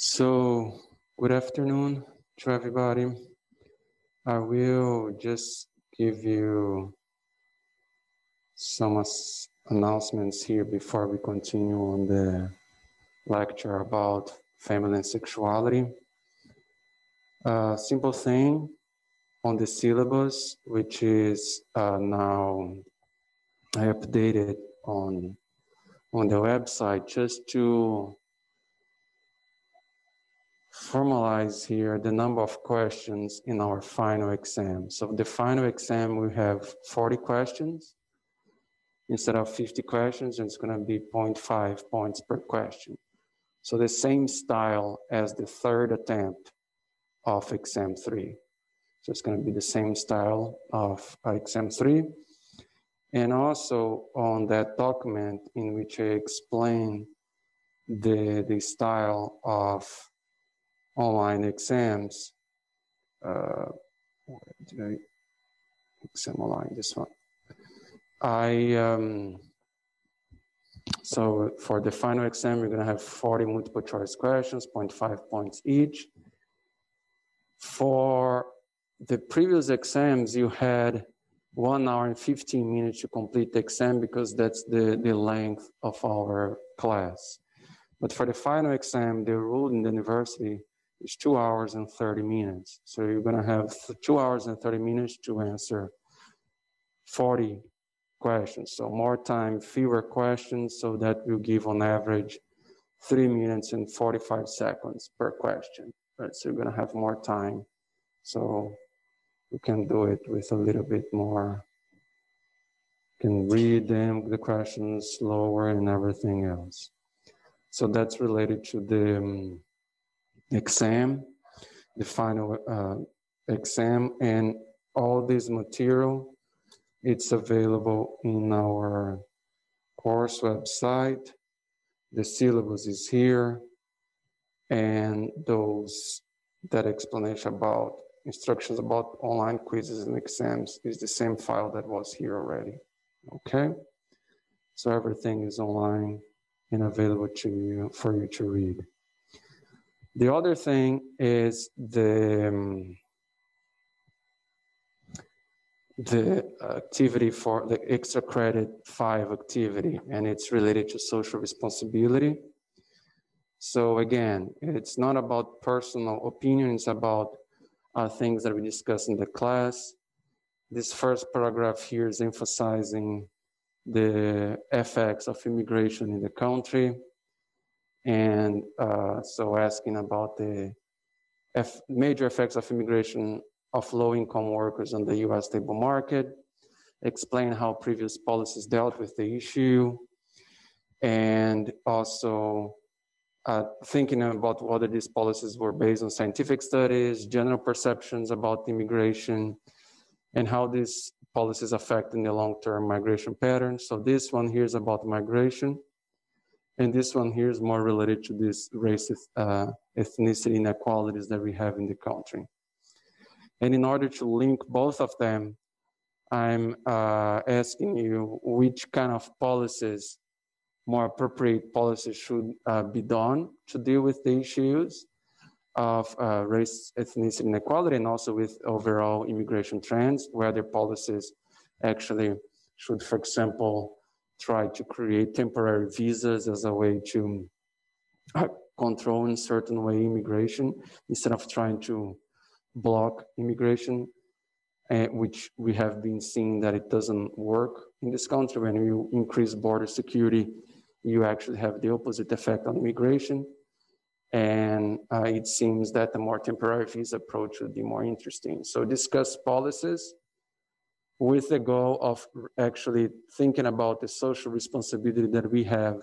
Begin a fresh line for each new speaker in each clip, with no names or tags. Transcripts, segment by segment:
So, good afternoon to everybody. I will just give you some announcements here before we continue on the lecture about family and sexuality. Simple thing on the syllabus, which is now I updated on the website just to formalize here the number of questions in our final exam. So the final exam, we have 40 questions instead of 50 questions, and it's going to be 0.5 points per question. So the same style as the third attempt of exam 3. So it's going to be the same style of exam 3. And also on that document in which I explain the style of online exams, exam online, this one. So for the final exam, you're going to have 40 multiple choice questions, 0.5 points each. For the previous exams, you had 1 hour and 15 minutes to complete the exam because that's the length of our class. But for the final exam, the rule in the university is 2 hours and 30 minutes. So you're going to have 2 hours and 30 minutes to answer 40 questions. So more time, fewer questions, so that will give on average 3 minutes and 45 seconds per question. Right? So you're going to have more time. So you can do it with a little bit more. You can read them, the questions slower and everything else. So that's related to the exam, the final exam, and all this material, it's available in our course website. The syllabus is here, and that explanation about instructions about online quizzes and exams is the same file that was here already. Okay, so everything is online and available to you for you to read. The other thing is the activity for the extra credit 5 activity, and it's related to social responsibility. So again, it's not about personal opinion, it's about things that we discuss in the class. This first paragraph here is emphasizing the effects of immigration in the country, and so asking about the major effects of immigration of low-income workers on the U.S. labor market, explain how previous policies dealt with the issue, and also thinking about whether these policies were based on scientific studies, general perceptions about immigration, and how these policies affect in the long-term migration patterns. So this one here is about migration, and this one here is more related to this racist ethnicity inequalities that we have in the country. And in order to link both of them, I'm asking you which kind of policies, more appropriate policies, should be done to deal with the issues of race, ethnicity, inequality, and also with overall immigration trends, whether policies actually should, for example, try to create temporary visas as a way to control in certain way immigration, instead of trying to block immigration, which we have been seeing that it doesn't work in this country. When you increase border security, you actually have the opposite effect on immigration. And it seems that the more temporary visa approach would be more interesting. So discuss policies with the goal of actually thinking about the social responsibility that we have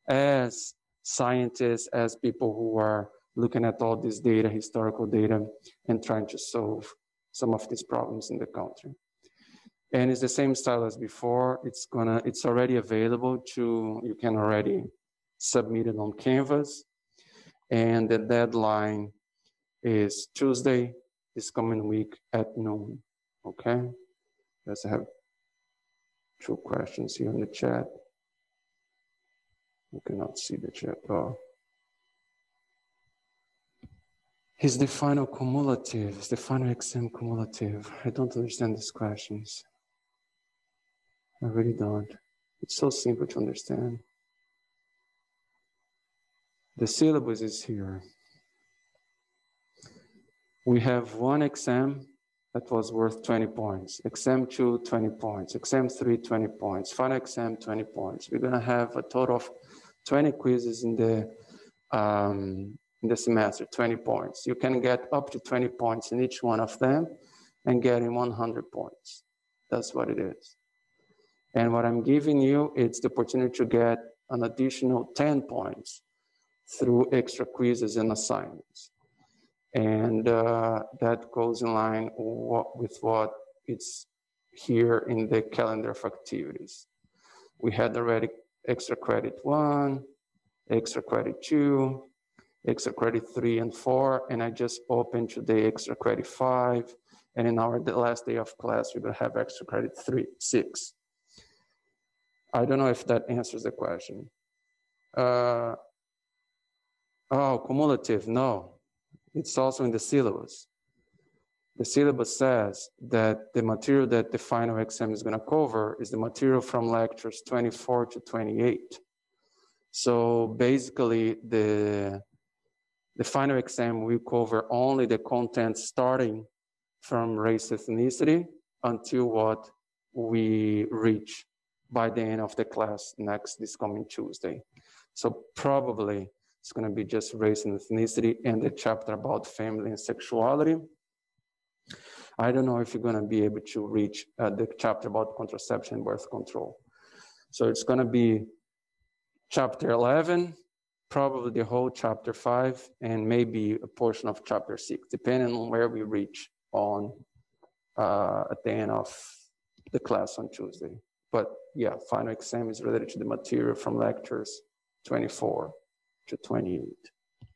as scientists, as people who are looking at all this data, historical data, and trying to solve some of these problems in the country. And it's the same style as before. It's already available you can already submit it on Canvas. And the deadline is Tuesday, this coming week at noon, okay? Let's have 2 questions here in the chat. You cannot see the chat. Oh. Is the final cumulative? Is the final exam cumulative? I don't understand these questions. I really don't. It's so simple to understand. The syllabus is here. We have one exam that was worth 20 points. Exam 2, 20 points. Exam 3, 20 points. Final exam, 20 points. We're gonna have a total of 20 quizzes in the semester, 20 points. You can get up to 20 points in each one of them and getting 100 points. That's what it is. And what I'm giving you, it's the opportunity to get an additional 10 points through extra quizzes and assignments. And that goes in line with what it's here in the calendar of activities. We had already extra credit 1, extra credit 2, extra credit 3 and 4, and I just opened today extra credit 5, and in the last day of class, we're gonna have extra credit 6. I don't know if that answers the question. Oh, cumulative, no. It's also in the syllabus. The syllabus says that the material that the final exam is gonna cover is the material from lectures 24 to 28. So basically, the final exam will cover only the content starting from race ethnicity until what we reach by the end of the class this coming Tuesday. So probably it's gonna be just race and ethnicity and the chapter about family and sexuality. I don't know if you're gonna be able to reach the chapter about contraception and birth control. So it's gonna be chapter 11, probably the whole chapter 5, and maybe a portion of chapter 6, depending on where we reach on at the end of the class on Tuesday. But yeah, final exam is related to the material from lectures 24 to 28,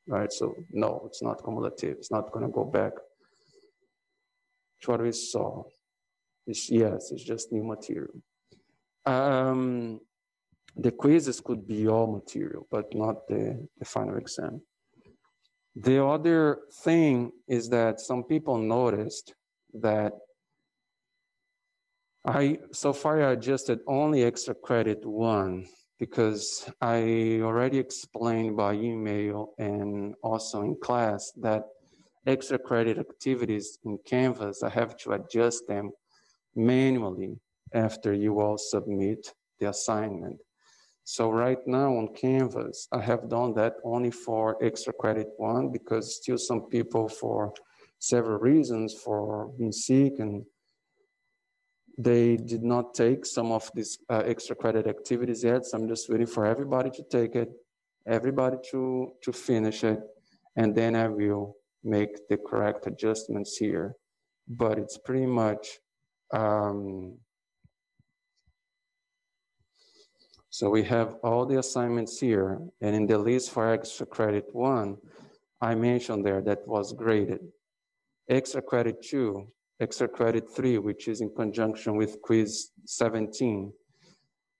right? So no, it's not cumulative. It's not gonna go back to what we saw. It's just new material. The quizzes could be all material, but not the final exam. The other thing is that some people noticed that so far I adjusted only extra credit 1 because I already explained by email and also in class that extra credit activities in Canvas, I have to adjust them manually after you all submit the assignment. So right now on Canvas, I have done that only for extra credit 1 because still some people for several reasons, for being sick, and they did not take some of these extra credit activities yet. So I'm just waiting for everybody to take it, everybody to finish it, and then I will make the correct adjustments here. But it's pretty much, so we have all the assignments here, and in the list for extra credit 1, I mentioned there that was graded. Extra credit 2, extra credit 3, which is in conjunction with quiz 17,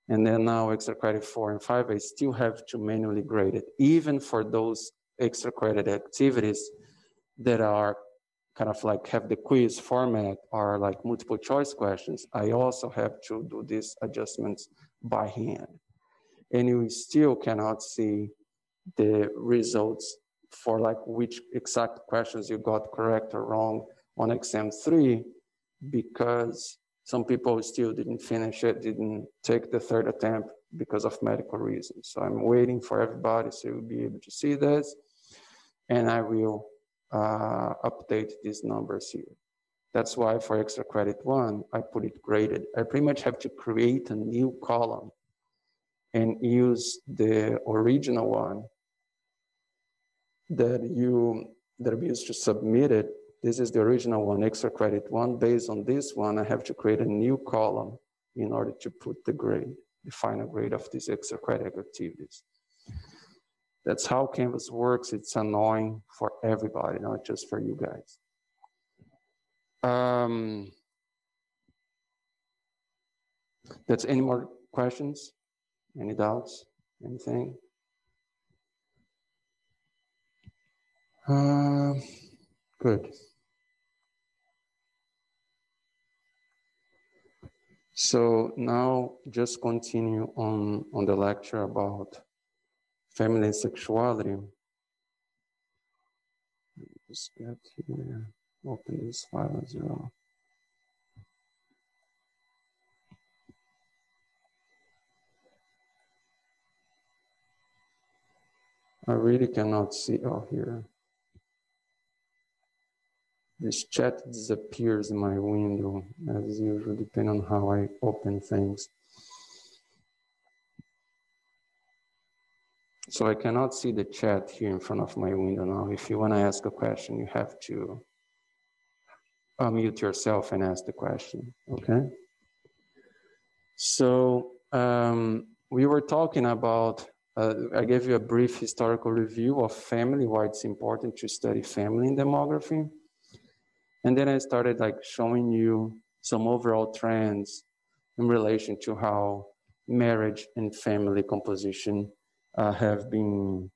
and then now extra credit 4 and 5, I still have to manually grade it. Even for those extra credit activities that are kind of like have the quiz format or like multiple choice questions, I also have to do these adjustments by hand. And you still cannot see the results for like which exact questions you got correct or wrong on exam 3, because some people still didn't finish it, didn't take the 3rd attempt because of medical reasons. So I'm waiting for everybody so you'll be able to see this, and I will update these numbers here. That's why for extra credit 1, I put it graded. I pretty much have to create a new column and use the original one that we used to submit it. This is the original one, extra credit 1. Based on this one, I have to create a new column in order to put the grade, the final grade of these extra credit activities. That's how Canvas works. It's annoying for everybody, not just for you guys. That's any more questions? Any doubts? Anything? Good. So now just continue on the lecture about family and sexuality. Just get here, open this file as well. I really cannot see here. This chat disappears in my window as usual, depending on how I open things. So I cannot see the chat here in front of my window now. If you want to ask a question, you have to unmute yourself and ask the question, okay? So we were talking about, I gave you a brief historical review of family, why it's important to study family in demography. And then I started like showing you some overall trends in relation to how marriage and family composition have been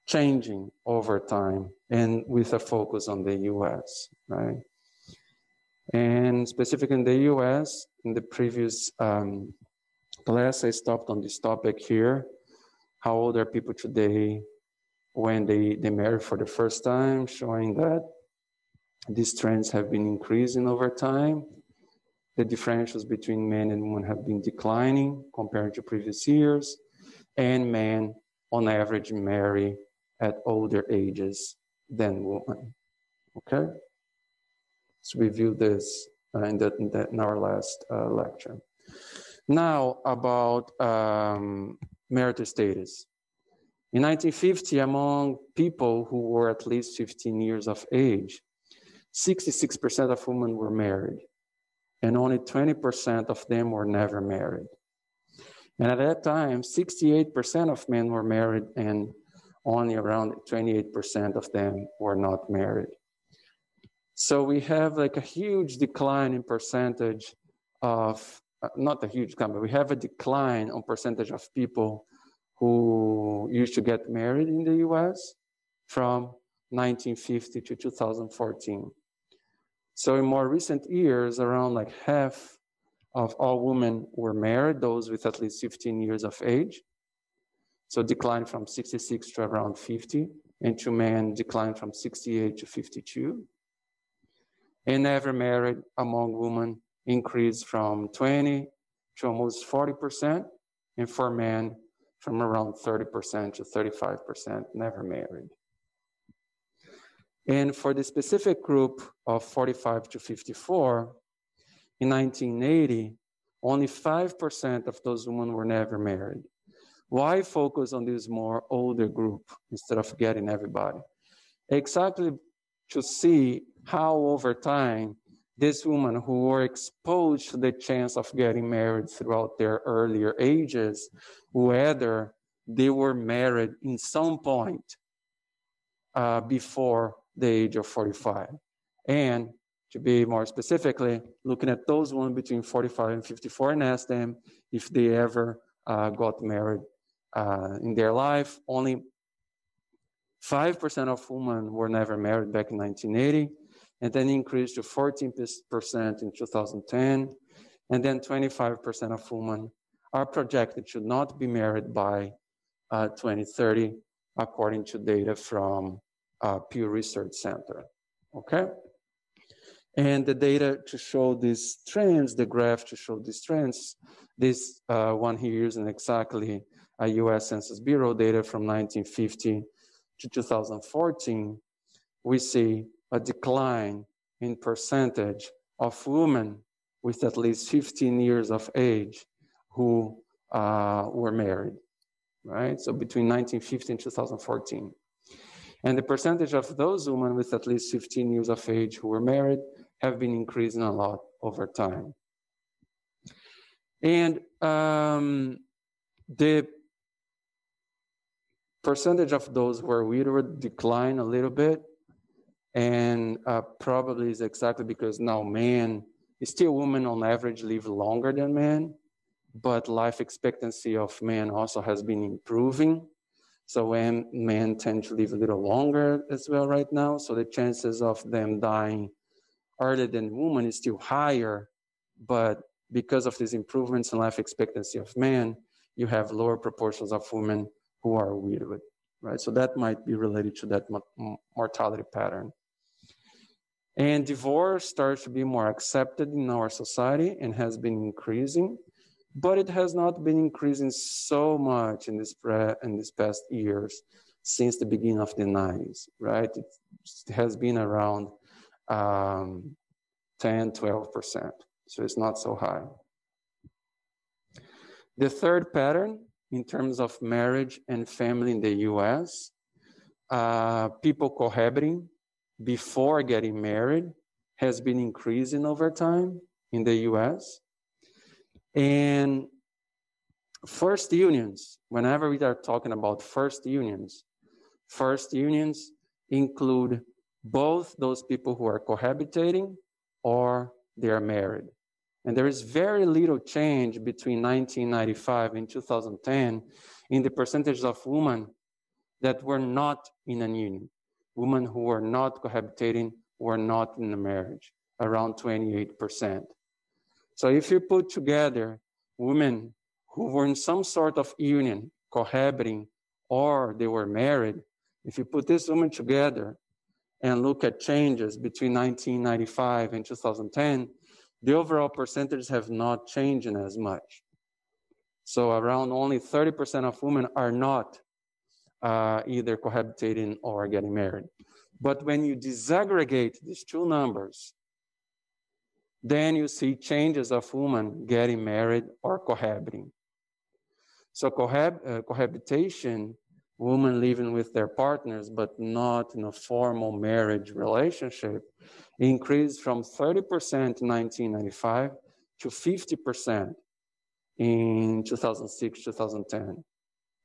changing over time, and with a focus on the US, right? And specifically in the US, in the previous class, I stopped on this topic here. How old are people today when they marry for the first time, showing that these trends have been increasing over time. The differentials between men and women have been declining compared to previous years, and men on average marry at older ages than women, okay? So we viewed this in our last lecture. Now about marital status. In 1950, among people who were at least 15 years of age, 66% of women were married, and only 20% of them were never married. And at that time, 68% of men were married, and only around 28% of them were not married. So we have like a huge decline in percentage of, not a huge decline, but we have a decline on percentage of people who used to get married in the US from 1950 to 2014. So in more recent years, around like half of all women were married, those with at least 15 years of age. So declined from 66 to around 50, and to men declined from 68 to 52. And never married among women increased from 20 to almost 40%, and for men from around 30% to 35% never married. And for the specific group of 45 to 54, in 1980, only 5% of those women were never married. Why focus on this more older group instead of getting everybody? Exactly to see how over time, these women who were exposed to the chance of getting married throughout their earlier ages, whether they were married in some point before the age of 45. And to be more specifically, looking at those women between 45 and 54 and ask them if they ever got married in their life. Only 5% of women were never married back in 1980, and then increased to 14% in 2010, and then 25% of women are projected to not be married by 2030, according to data from Pew Research Center, okay? And the data to show these trends, the graph to show these trends, this one here isn't exactly a US Census Bureau data from 1950 to 2014, we see a decline in percentage of women with at least 15 years of age who were married, right? So between 1950 and 2014. And the percentage of those women with at least 15 years of age who were married have been increasing a lot over time. And the percentage of those who are widowed decline a little bit, and probably is exactly because now men, still women on average live longer than men, but life expectancy of men also has been improving. So when men tend to live a little longer as well right now, so the chances of them dying earlier than women is still higher, but because of these improvements in life expectancy of men, you have lower proportions of women who are widowed, right? So that might be related to that mortality pattern. And divorce starts to be more accepted in our society and has been increasing, but it has not been increasing so much in this past years since the beginning of the 90s, right? It has been around 10, 12%. So it's not so high. The third pattern in terms of marriage and family in the US, people cohabiting before getting married has been increasing over time in the US. And first unions, whenever we are talking about first unions include both those people who are cohabitating or they are married. And there is very little change between 1995 and 2010 in the percentage of women that were not in a union. Women who were not cohabitating were not in a marriage, around 28%. So if you put together women who were in some sort of union, cohabiting, or they were married, if you put these women together and look at changes between 1995 and 2010, the overall percentages have not changed as much. So around only 30% of women are not either cohabitating or getting married. But when you disaggregate these two numbers, then you see changes of women getting married or cohabiting. So cohabitation, women living with their partners but not in a formal marriage relationship, increased from 30% in 1995 to 50% in 2006, 2010,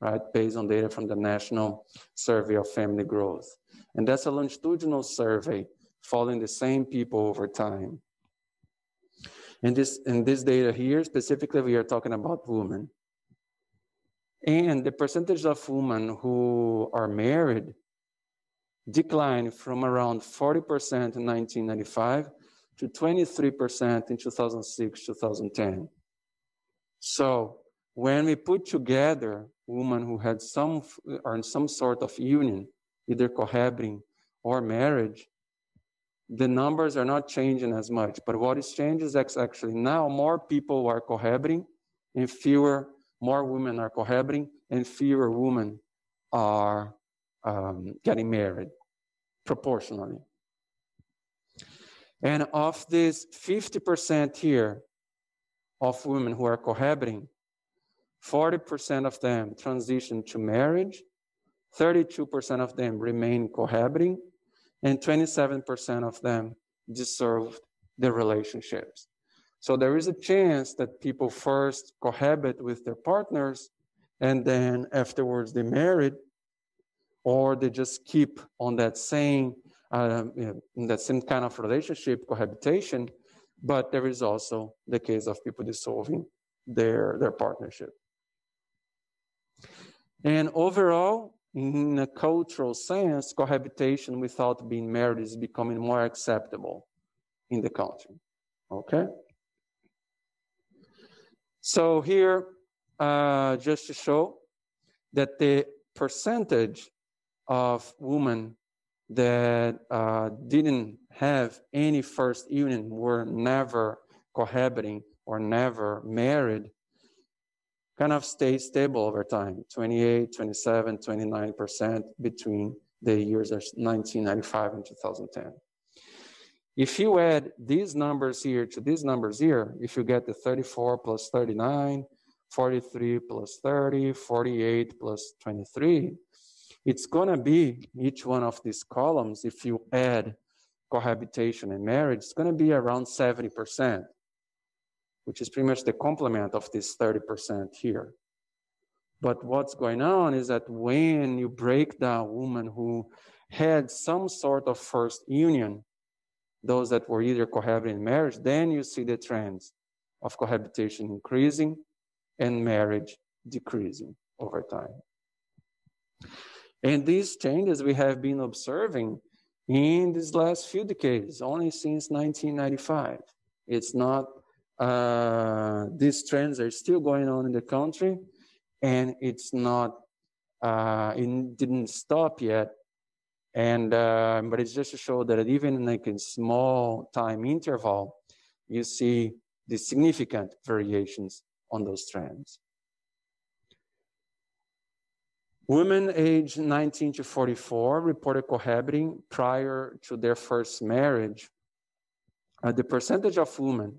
right? Based on data from the National Survey of Family Growth. And that's a longitudinal survey following the same people over time. In this data here, specifically, we are talking about women. And the percentage of women who are married declined from around 40% in 1995 to 23% in 2006, 2010. So when we put together women who had some sort of union, either cohabiting or marriage, the numbers are not changing as much. But what is changing is actually now more people are cohabiting and more women are cohabiting and fewer women are getting married proportionally. And of this 50% here of women who are cohabiting, 40% of them transition to marriage, 32% of them remain cohabiting, and 27% of them dissolved their relationships. So there is a chance that people first cohabit with their partners and then afterwards they married, or they just keep on that same kind of relationship, cohabitation, but there is also the case of people dissolving their partnership. And overall, in a cultural sense, cohabitation without being married is becoming more acceptable in the country, okay? So here, just to show that the percentage of women that didn't have any first union, were never cohabiting or never married, kind of stay stable over time, 28, 27, 29% between the years of 1995 and 2010. If you add these numbers here to these numbers here, if you get the 34 plus 39, 43 plus 30, 48 plus 23, it's going to be each one of these columns, if you add cohabitation and marriage, it's going to be around 70%. Which is pretty much the complement of this 30% here. But what's going on is that when you break down women who had some sort of first union, those that were either cohabiting in marriage, then you see the trends of cohabitation increasing and marriage decreasing over time. And these changes we have been observing in these last few decades, only since 1995. It's not, these trends are still going on in the country, and it's not, it didn't stop yet. And, but it's just to show that even in like a small time interval, you see the significant variations on those trends. Women aged 19 to 44 reported cohabiting prior to their first marriage. The percentage of women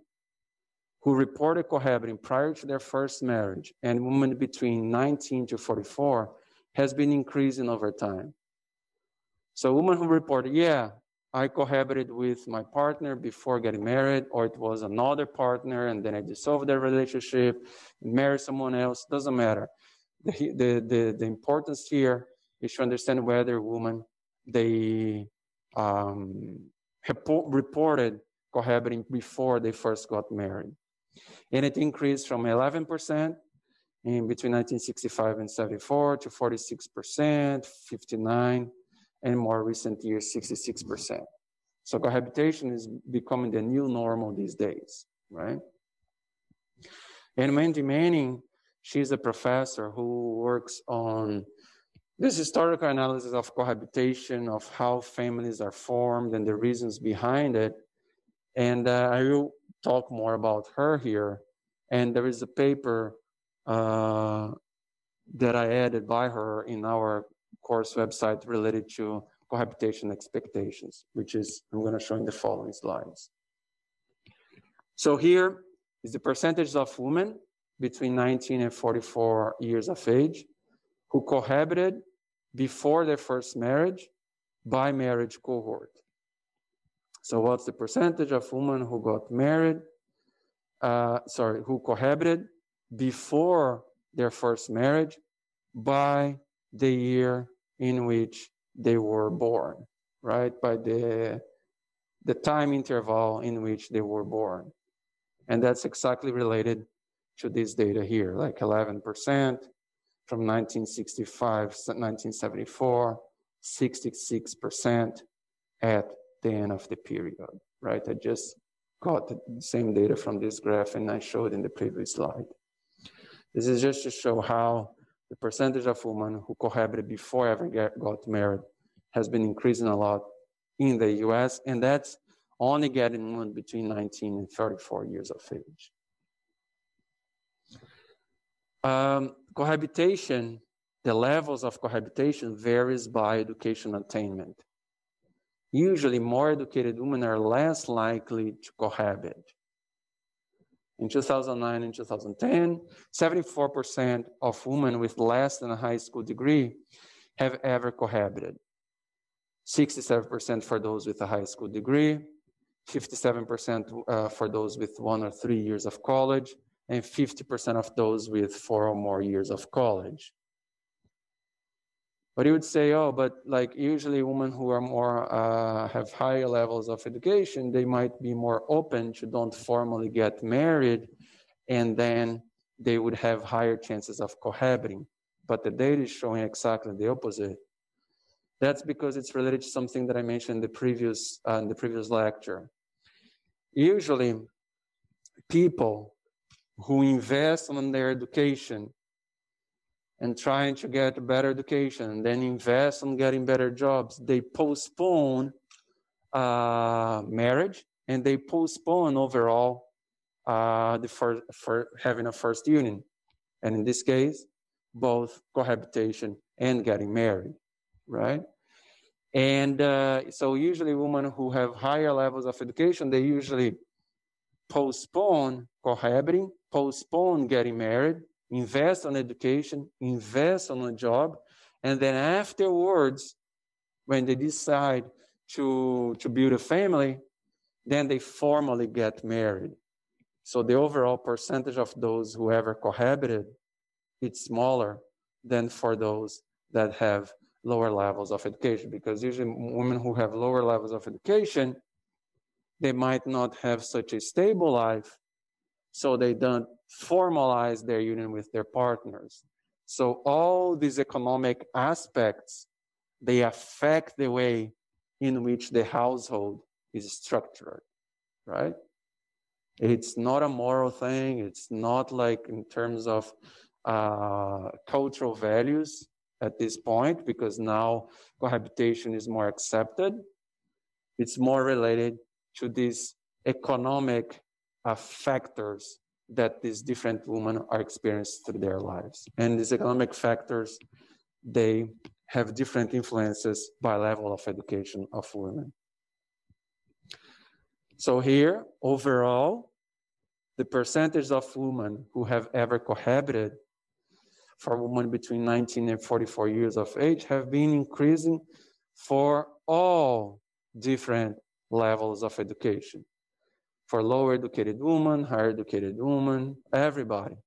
who reported cohabiting prior to their first marriage and women between 19 to 44 has been increasing over time. So women who reported, yeah, I cohabited with my partner before getting married, or it was another partner and then I dissolved their relationship, married someone else, doesn't matter. The importance here is to understand whether women, they reported cohabiting before they first got married. And it increased from 11% in between 1965 and 74 to 46%, 59%, and more recent years, 66%. So cohabitation is becoming the new normal these days, right? And Mandy Manning, she's a professor who works on this historical analysis of cohabitation, of how families are formed and the reasons behind it. And I will talk more about her here. And there is a paper that I added by her in our course website related to cohabitation expectations, which is, I'm going to show in the following slides. So here is the percentage of women between 19 and 44 years of age who cohabited before their first marriage by marriage cohort. So what's the percentage of women who got married, who cohabited before their first marriage by the year in which they were born, right? By the time interval in which they were born. And that's exactly related to this data here, like 11% from 1965 to 1974, 66% at the end of the period, right? I just got the same data from this graph and I showed in the previous slide. This is just to show how the percentage of women who cohabited before ever got married has been increasing a lot in the US, and that's only getting women between 19 and 34 years of age. Cohabitation, the levels of cohabitation varies by education attainment. Usually more educated women are less likely to cohabit. In 2009 and 2010, 74% of women with less than a high school degree have ever cohabited. 67% for those with a high school degree, 57% for those with 1 or 3 years of college, and 50% of those with 4 or more years of college. But you would say, oh, but like usually women who are more, have higher levels of education, they might be more open to don't formally get married, and then they would have higher chances of cohabiting. But the data is showing exactly the opposite. That's because it's related to something that I mentioned in the previous lecture. Usually, people who invest on their education and trying to get a better education, and then invest on getting better jobs, they postpone marriage, and they postpone overall having a first union. And in this case, both cohabitation and getting married, right? And so usually women who have higher levels of education, they usually postpone cohabiting, postpone getting married, invest on education, invest on a job, and then afterwards, when they decide to build a family, then they formally get married. So the overall percentage of those who ever cohabited, it's smaller than for those that have lower levels of education, because usually women who have lower levels of education, they might not have such a stable life, so they don't formalize their union with their partners. So all these economic aspects, they affect the way in which the household is structured, right? It's not a moral thing. It's not like in terms of cultural values at this point, because now cohabitation is more accepted. It's more related to these economic factors that these different women are experiencing through their lives. And these economic factors, they have different influences by level of education of women. So here, overall, the percentage of women who have ever cohabited for women between 19 and 44 years of age have been increasing for all different levels of education. For lower educated women, higher educated women, everybody,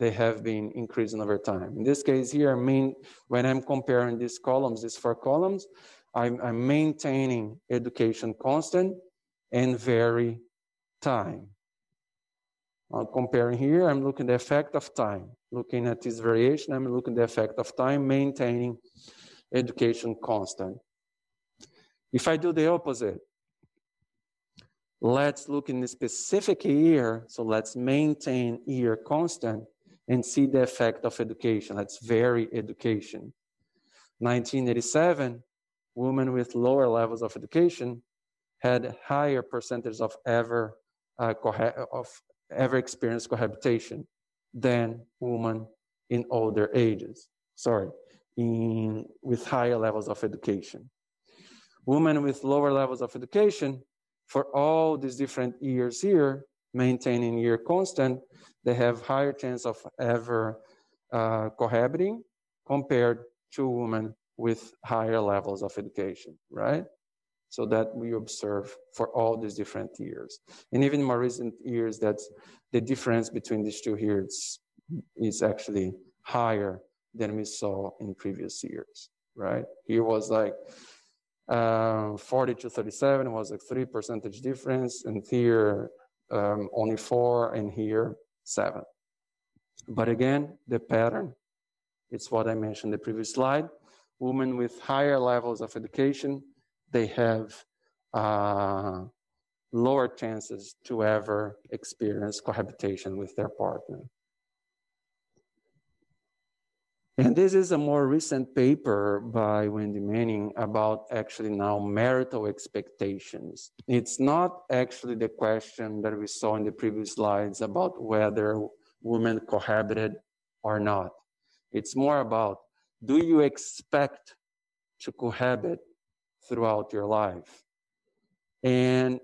they have been increasing over time. In this case here, when I'm comparing these columns, these 4 columns, I'm maintaining education constant and vary time. Comparing here, I'm looking at the effect of time. Looking at this variation, I'm looking at the effect of time, maintaining education constant. If I do the opposite, let's look in the specific year, so let's maintain year constant and see the effect of education. Let's vary education. 1987, women with lower levels of education had higher percentage of ever experienced cohabitation than women in older ages. With higher levels of education. Women with lower levels of education, for all these different years here, maintaining year constant, they have higher chance of ever cohabiting compared to women with higher levels of education, right? So that we observe for all these different years. And even more recent years, that's the difference between these two years is actually higher than we saw in previous years, right? Here was like 40 to 37 was like 3% difference, and here only 4, and here 7. But again, the pattern, it's what I mentioned in the previous slide. Women with higher levels of education, they have lower chances to ever experience cohabitation with their partner. And this is a more recent paper by Wendy Manning about actually now marital expectations. It's not actually the question that we saw in the previous slides about whether women cohabited or not. It's more about, do you expect to cohabit throughout your life? And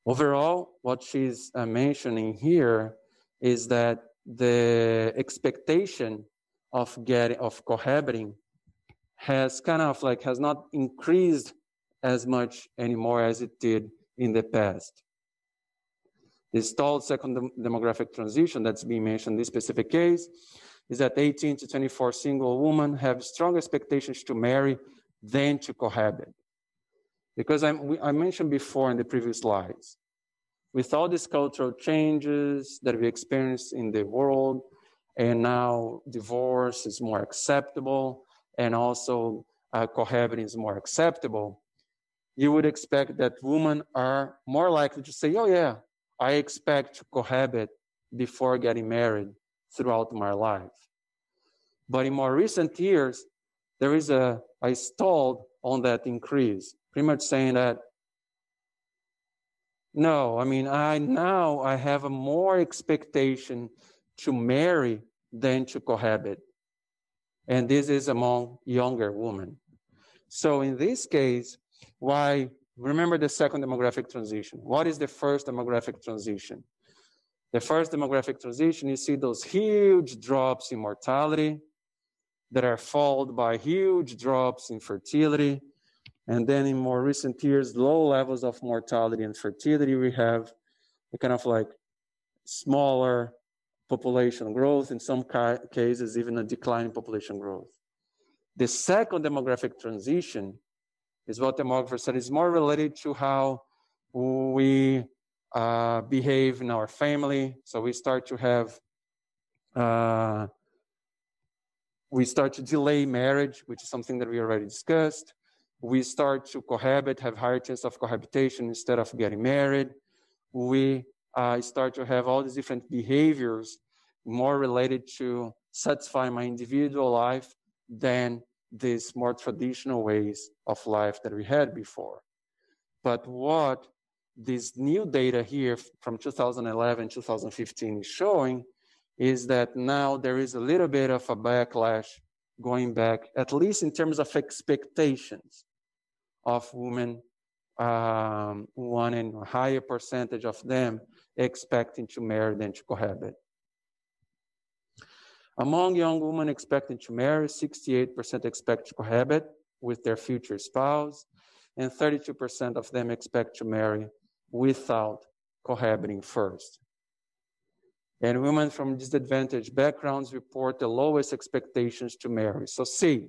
overall, what she's mentioning here is that the expectation of cohabiting has has not increased as much anymore as it did in the past. The stalled second demographic transition that's being mentioned in this specific case is that 18 to 24 single women have strong expectations to marry than to cohabit. Because I mentioned before in the previous slides, with all these cultural changes that we experience in the world, and now divorce is more acceptable, and also cohabiting is more acceptable, you would expect that women are more likely to say, oh yeah, I expect to cohabit before getting married throughout my life. But in more recent years, there is a stall on that increase, pretty much saying that, no, I have a more expectation to marry than to cohabit. And this is among younger women. So in this case, remember the second demographic transition. What is the first demographic transition? The first demographic transition, you see those huge drops in mortality that are followed by huge drops in fertility. And then in more recent years, low levels of mortality and fertility, we have a kind of like smaller population growth, in some cases, even a decline in population growth. The second demographic transition is what demographers said is more related to how we behave in our family. So we start to have We start to delay marriage, which is something that we already discussed. We start to cohabit, have higher chance of cohabitation instead of getting married. We start to have all these different behaviors more related to satisfy my individual life than these more traditional ways of life that we had before. But what this new data here from 2011, 2015 is showing is that now there is a little bit of a backlash going back, at least in terms of expectations of women, one and a higher percentage of them expecting to marry than to cohabit. Among young women expecting to marry, 68% expect to cohabit with their future spouse, and 32% of them expect to marry without cohabiting first. And women from disadvantaged backgrounds report the lowest expectations to marry. So see,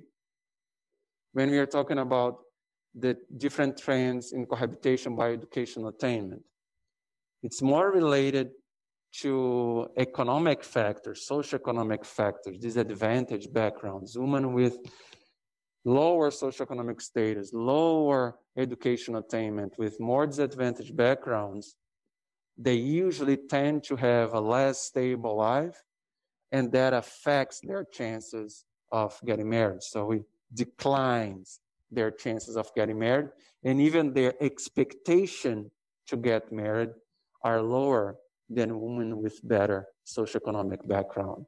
when we are talking about the different trends in cohabitation by educational attainment, it's more related to economic factors, socioeconomic factors, disadvantaged backgrounds, women with lower socioeconomic status, lower educational attainment, with more disadvantaged backgrounds, they usually tend to have a less stable life, and that affects their chances of getting married. So it declines their chances of getting married, and even their expectation to get married are lower than women with better socioeconomic background.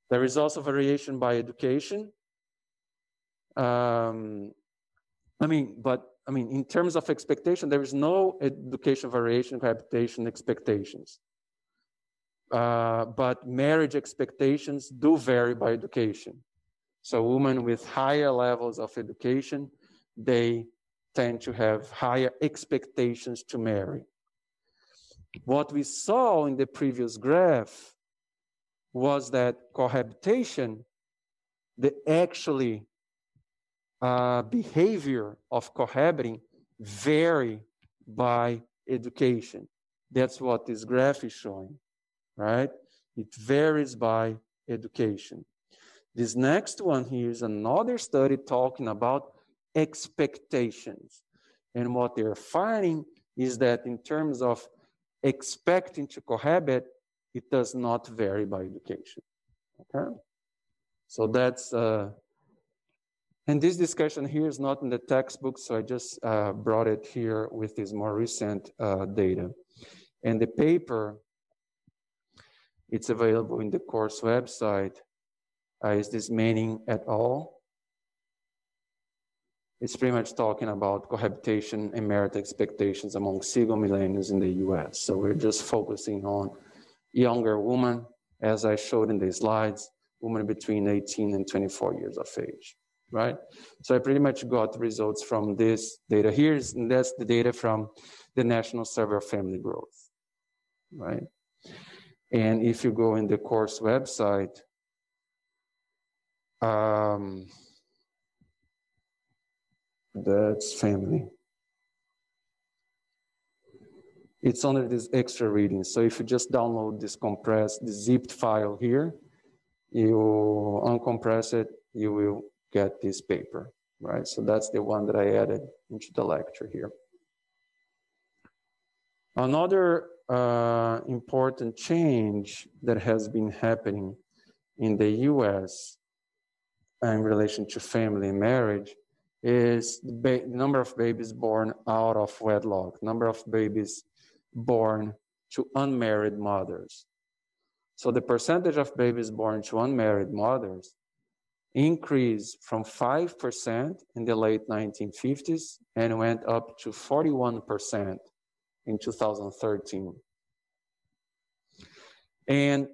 There is also variation by education. In terms of expectation, there is no education variation, cohabitation expectations. But marriage expectations do vary by education. So women with higher levels of education, they tend to have higher expectations to marry. What we saw in the previous graph was that cohabitation, the actually behavior of cohabiting vary by education. That's what this graph is showing, right? It varies by education. This next one here is another study talking about expectations. And what they're finding is that in terms of expecting to cohabit, it does not vary by education, okay? So that's, and this discussion here is not in the textbook, so I just brought it here with this more recent data. And the paper, it's available in the course website, is this Manning et al. It's pretty much talking about cohabitation and marital expectations among single millennials in the US. So we're just focusing on younger women, as I showed in the slides, women between 18 and 24 years of age, right? So I pretty much got results from this data here, and that's the data from the National Survey of Family Growth, right? And if you go in the course website, that's family. It's under this extra reading. So if you just download this compressed, the zipped file here, you uncompress it, you will get this paper, right? So that's the one that I added into the lecture here. Another important change that has been happening in the US in relation to family and marriage is the number of babies born out of wedlock, number of babies born to unmarried mothers. So the percentage of babies born to unmarried mothers increased from 5% in the late 1950s and went up to 41% in 2013. And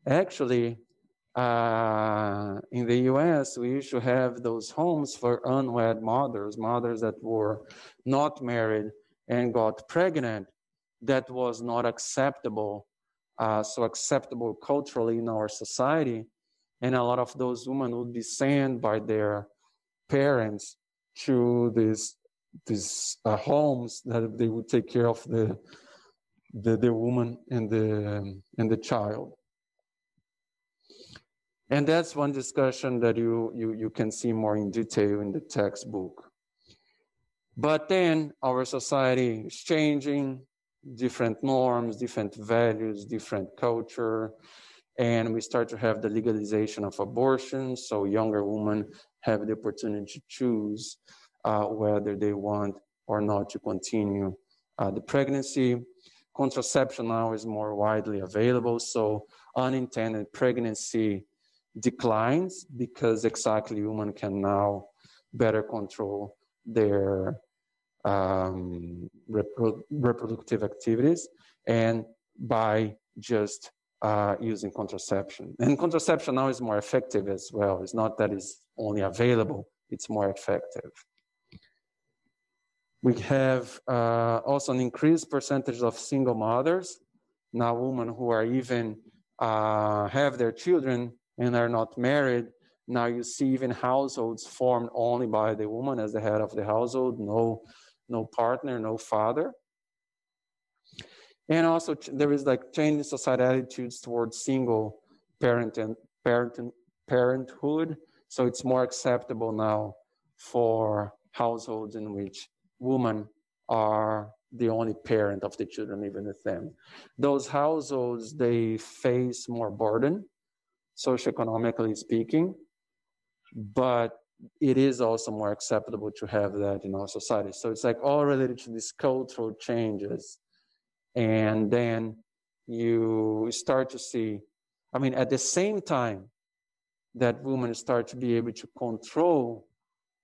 actually, in the US, we used to have those homes for unwed mothers, mothers that were not married and got pregnant. That was not acceptable, so acceptable culturally in our society. And a lot of those women would be sent by their parents to these homes that they would take care of the woman and the child. And that's one discussion that you can see more in detail in the textbook. But then our society is changing, different norms, different values, different culture, and we start to have the legalization of abortion. So younger women have the opportunity to choose whether they want or not to continue the pregnancy. Contraception now is more widely available, so unintended pregnancy declines because exactly women can now better control their reproductive activities and by just using contraception. And contraception now is more effective as well. It's not that it's only available, it's more effective. We have also an increased percentage of single mothers. Now women who are even have their children and are not married. Now you see even households formed only by the woman as the head of the household, no partner, no father. And also there is like changing society attitudes towards single parenthood. So it's more acceptable now for households in which women are the only parent of the children living with them. Those households, they face more burden, socioeconomically speaking, but it is also more acceptable to have that in our society. So it's like all related to these cultural changes. And then you start to see, I mean, at the same time that women start to be able to control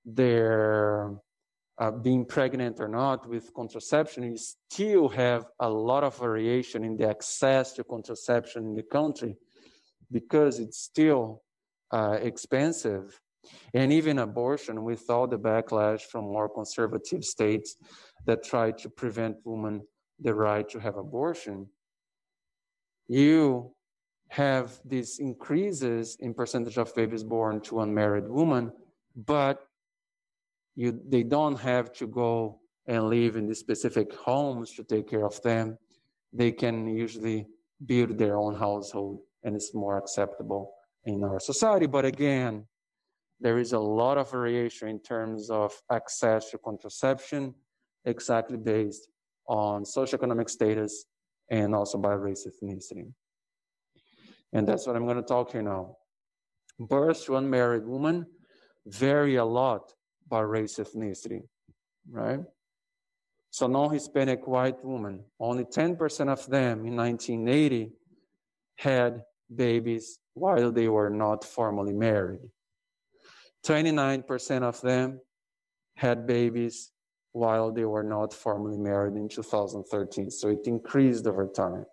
their being pregnant or not with contraception, you still have a lot of variation in the access to contraception in the country because it's still expensive. And even abortion, with all the backlash from more conservative states that try to prevent women the right to have abortion, you have these increases in percentage of babies born to unmarried women, but they don't have to go and live in the specific homes to take care of them. They can usually build their own household, and it's more acceptable in our society. But again, there is a lot of variation in terms of access to contraception, exactly based on socioeconomic status and also by race, ethnicity. And that's what I'm going to talk here now. Births to unmarried women vary a lot by race, ethnicity, right? So non-Hispanic white women, only 10% of them in 1980 had babies while they were not formally married. 29% of them had babies while they were not formally married in 2013. So it increased over time.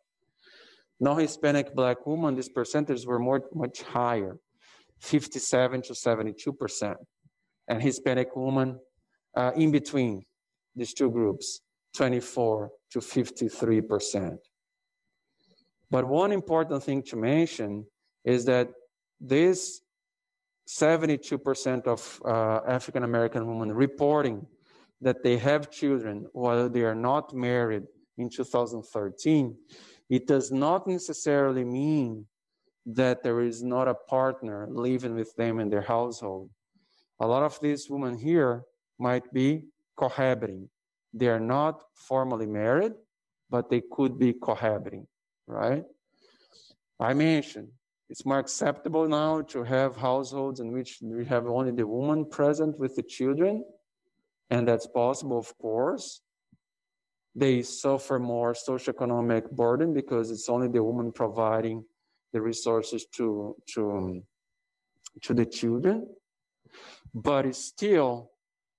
Non-Hispanic Black women, these percentages were much higher, 57 to 72%. And Hispanic women in between these two groups, 24 to 53%. But one important thing to mention is that this 72% of African American women reporting that they have children while they are not married in 2013, it does not necessarily mean that there is not a partner living with them in their household. A lot of these women here might be cohabiting. They are not formally married, but they could be cohabiting, right? I mentioned it's more acceptable now to have households in which we have only the woman present with the children, and that's possible, of course. They suffer more socioeconomic burden because it's only the woman providing the resources to the children. But it's still,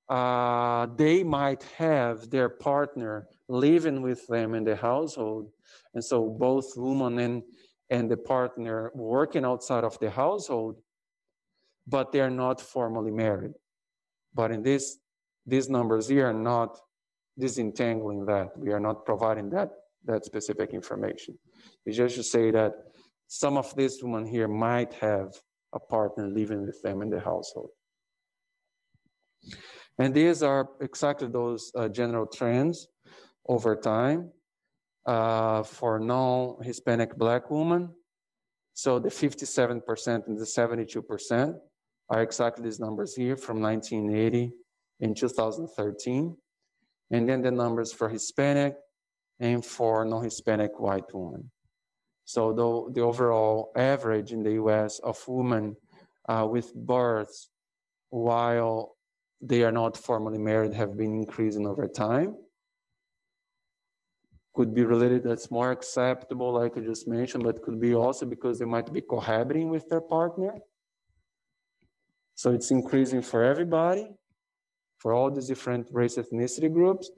they might have their partner living with them in the household. And so both woman and the partner working outside of the household, but they're not formally married. But in these numbers here are not disentangling that. We are not providing that specific information. It's just to say that some of these women here might have a partner living with them in the household. And these are exactly those general trends over time for non-Hispanic Black women. So the 57% and the 72% are exactly these numbers here from 1980 and 2013. And then the numbers for Hispanic and for non-Hispanic white women. So the overall average in the US of women with births while they are not formally married have been increasing over time. Could be related, that's more acceptable, like I just mentioned, but could be also because they might be cohabiting with their partner. So it's increasing for everybody, for all these different race ethnicity groups.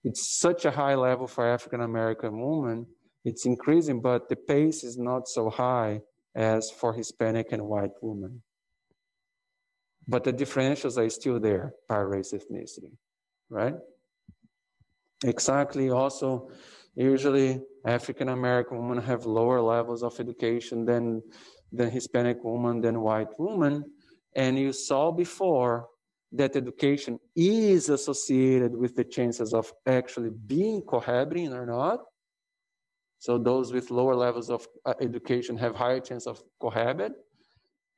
It's such a high level for African-American women. It's increasing, but the pace is not so high as for Hispanic and white women. But the differentials are still there by race ethnicity, right? Exactly. Also, usually African-American women have lower levels of education than Hispanic women, than white women. And you saw before that education is associated with the chances of actually being cohabiting or not. So those with lower levels of education have higher chance of cohabit.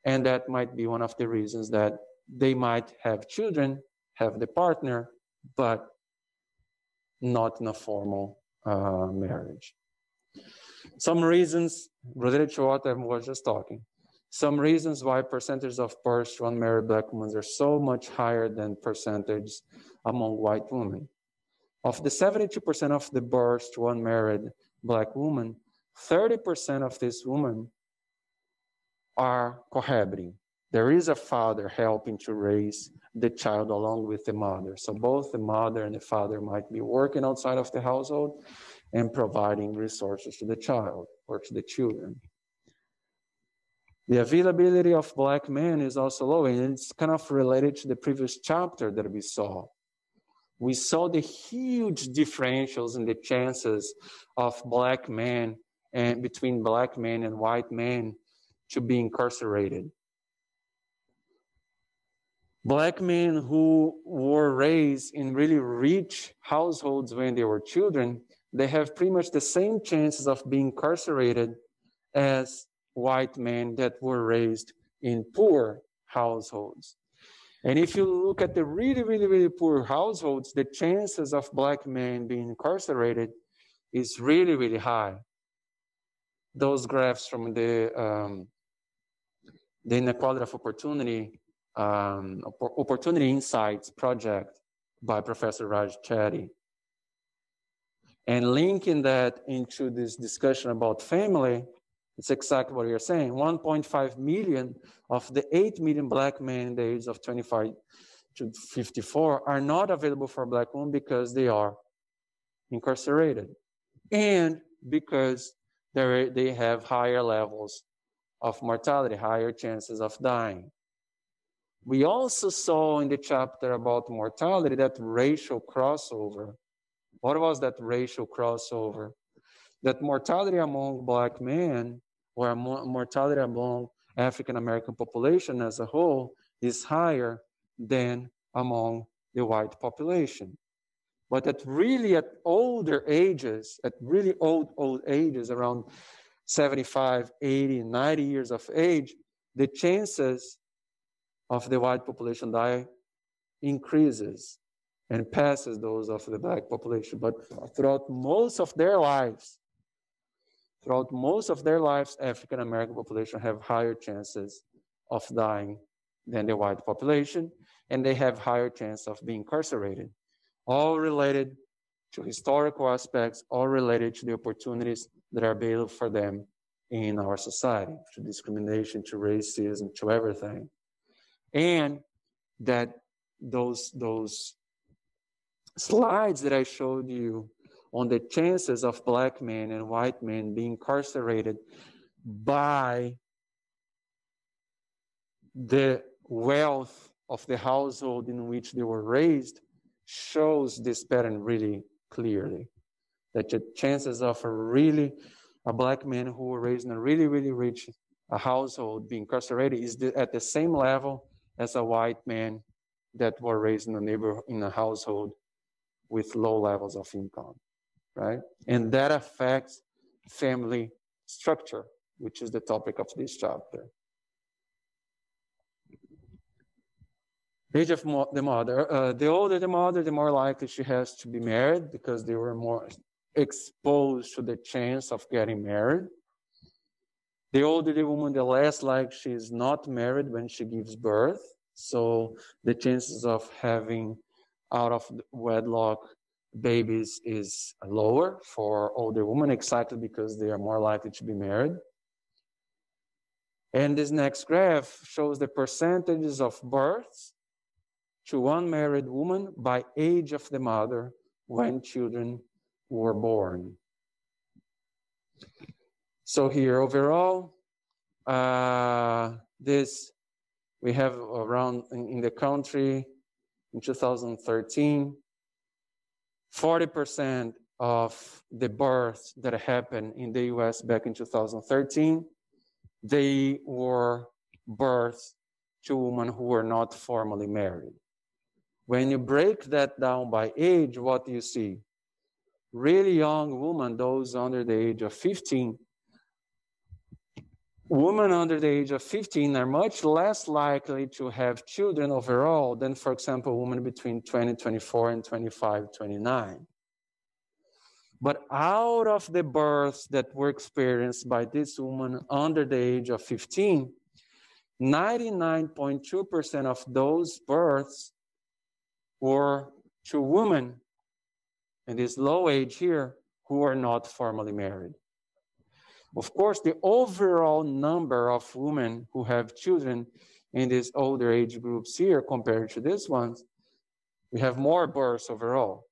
And that might be one of the reasons that they might have children, have the partner, but not in a formal marriage. Some reasons related to what I was just talking. Some reasons why percentage of births to unmarried Black women are so much higher than percentage among white women. Of the 72% of the births to unmarried Black women, 30% of these women are cohabiting. There is a father helping to raise the child along with the mother. So both the mother and the father might be working outside of the household and providing resources to the child or to the children. The availability of Black men is also low, and it's kind of related to the previous chapter that we saw. We saw the huge differentials in the chances of Black men and between Black men and white men to be incarcerated. Black men who were raised in really rich households when they were children, they have pretty much the same chances of being incarcerated as white men that were raised in poor households. And if you look at the really poor households, the chances of Black men being incarcerated is really high. Those graphs from the Inequality of Opportunity, Opportunity Insights project by Professor Raj Chetty. And linking that into this discussion about family, it's exactly what you're saying. 1.5 million of the 8 million Black men in the age of 25 to 54 are not available for Black women because they are incarcerated and because they have higher levels of mortality, higher chances of dying. We also saw in the chapter about mortality that racial crossover. What was that racial crossover? That mortality among Black men or mortality among African-American population as a whole is higher than among the white population. But at older ages, at really old ages, around 75, 80, 90 years of age, the chances of the white population die increases and passes those of the Black population. But throughout most of their lives, African-American population have higher chances of dying than the white population, and they have higher chance of being incarcerated. All related to historical aspects, all related to the opportunities that are available for them in our society, to discrimination, to racism, to everything. And that those slides that I showed you on the chances of Black men and white men being incarcerated by the wealth of the household in which they were raised shows this pattern really clearly. That the chances of a Black man who were raised in a really rich household being incarcerated is at the same level as a white man that were raised in a household with low levels of income, right? And that affects family structure. which is the topic of this chapter. Age of the mother. The older the mother, the more likely she has to be married because they were more exposed to the chance of getting married. The older the woman, the less likely she is not married when she gives birth. So the chances of having out of wedlock babies is lower for older women, exactly because they are more likely to be married. And this next graph shows the percentages of births to unmarried women by age of the mother when children were born. So here overall, we have around in the country in 2013, 40% of the births that happened in the US back in 2013, they were births to women who were not formally married. When you break that down by age, what do you see? Really young women, those under the age of 15, women under the age of 15 are much less likely to have children overall than, for example, women between 20, 24 and 25, 29. But out of the births that were experienced by this woman under the age of 15, 99.2% of those births were to women in this low age here who are not formally married. Of course, the overall number of women who have children in these older age groups here compared to these ones, we have more births overall.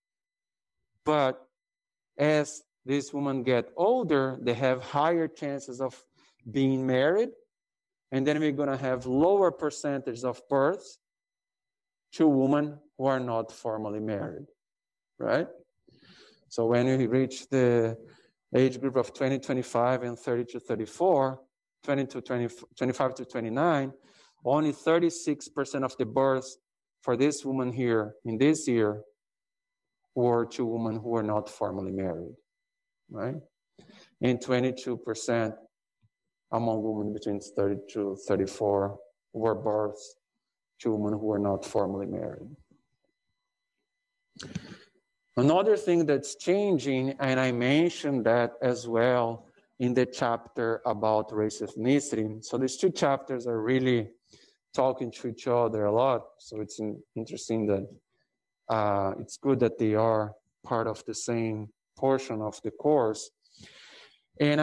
But as these women get older, they have higher chances of being married, and then we're going to have lower percentage of births to women who are not formally married, right? So when we reach the age group of 20, 25, and 30 to 34, 20 to 20, 25 to 29, only 36% of the births for this woman here in this year were to women who were not formally married, right? And 22% among women between 30 to 34 were births to women who were not formally married. Another thing that's changing, and I mentioned that as well in the chapter about race ethnicity. So these two chapters are really talking to each other a lot. So it's interesting that it's good that they are part of the same portion of the course. And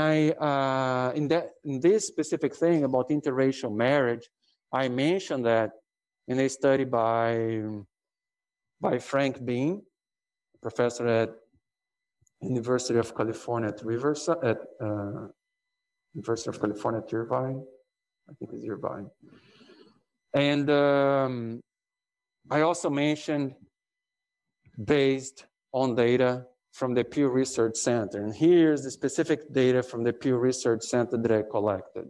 in this specific thing about interracial marriage, I mentioned that in a study by Frank Bean, professor at University of California at Riverside, University of California at Irvine, I think it's Irvine. And I also mentioned based on data from the Pew Research Center. And here's the specific data from the Pew Research Center that I collected.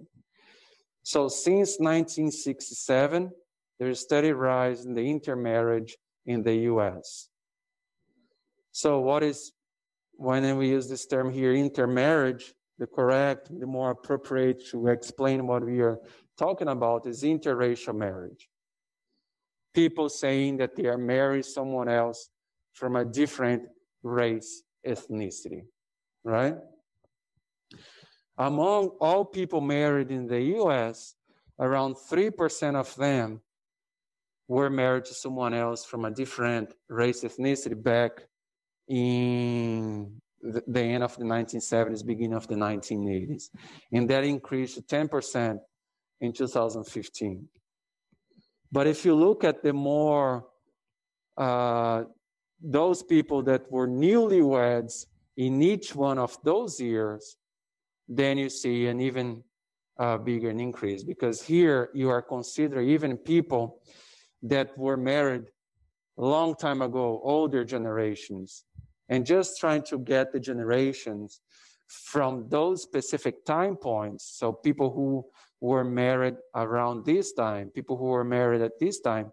So since 1967, there's a steady rise in the intermarriage in the US. So what is, when we use this term here, intermarriage, the correct, the more appropriate to explain what we are talking about is interracial marriage. People saying that they are marrying someone else from a different race, ethnicity, right? Among all people married in the US, around 3% of them were married to someone else from a different race, ethnicity back in the end of the 1970s, beginning of the 1980s. And that increased to 10% in 2015. But if you look at the more, those people that were newlyweds in each one of those years, then you see an even bigger increase, because here you are considering even people that were married a long time ago, older generations, and just trying to get the generations from those specific time points. So people who were married around this time, people who were married at this time,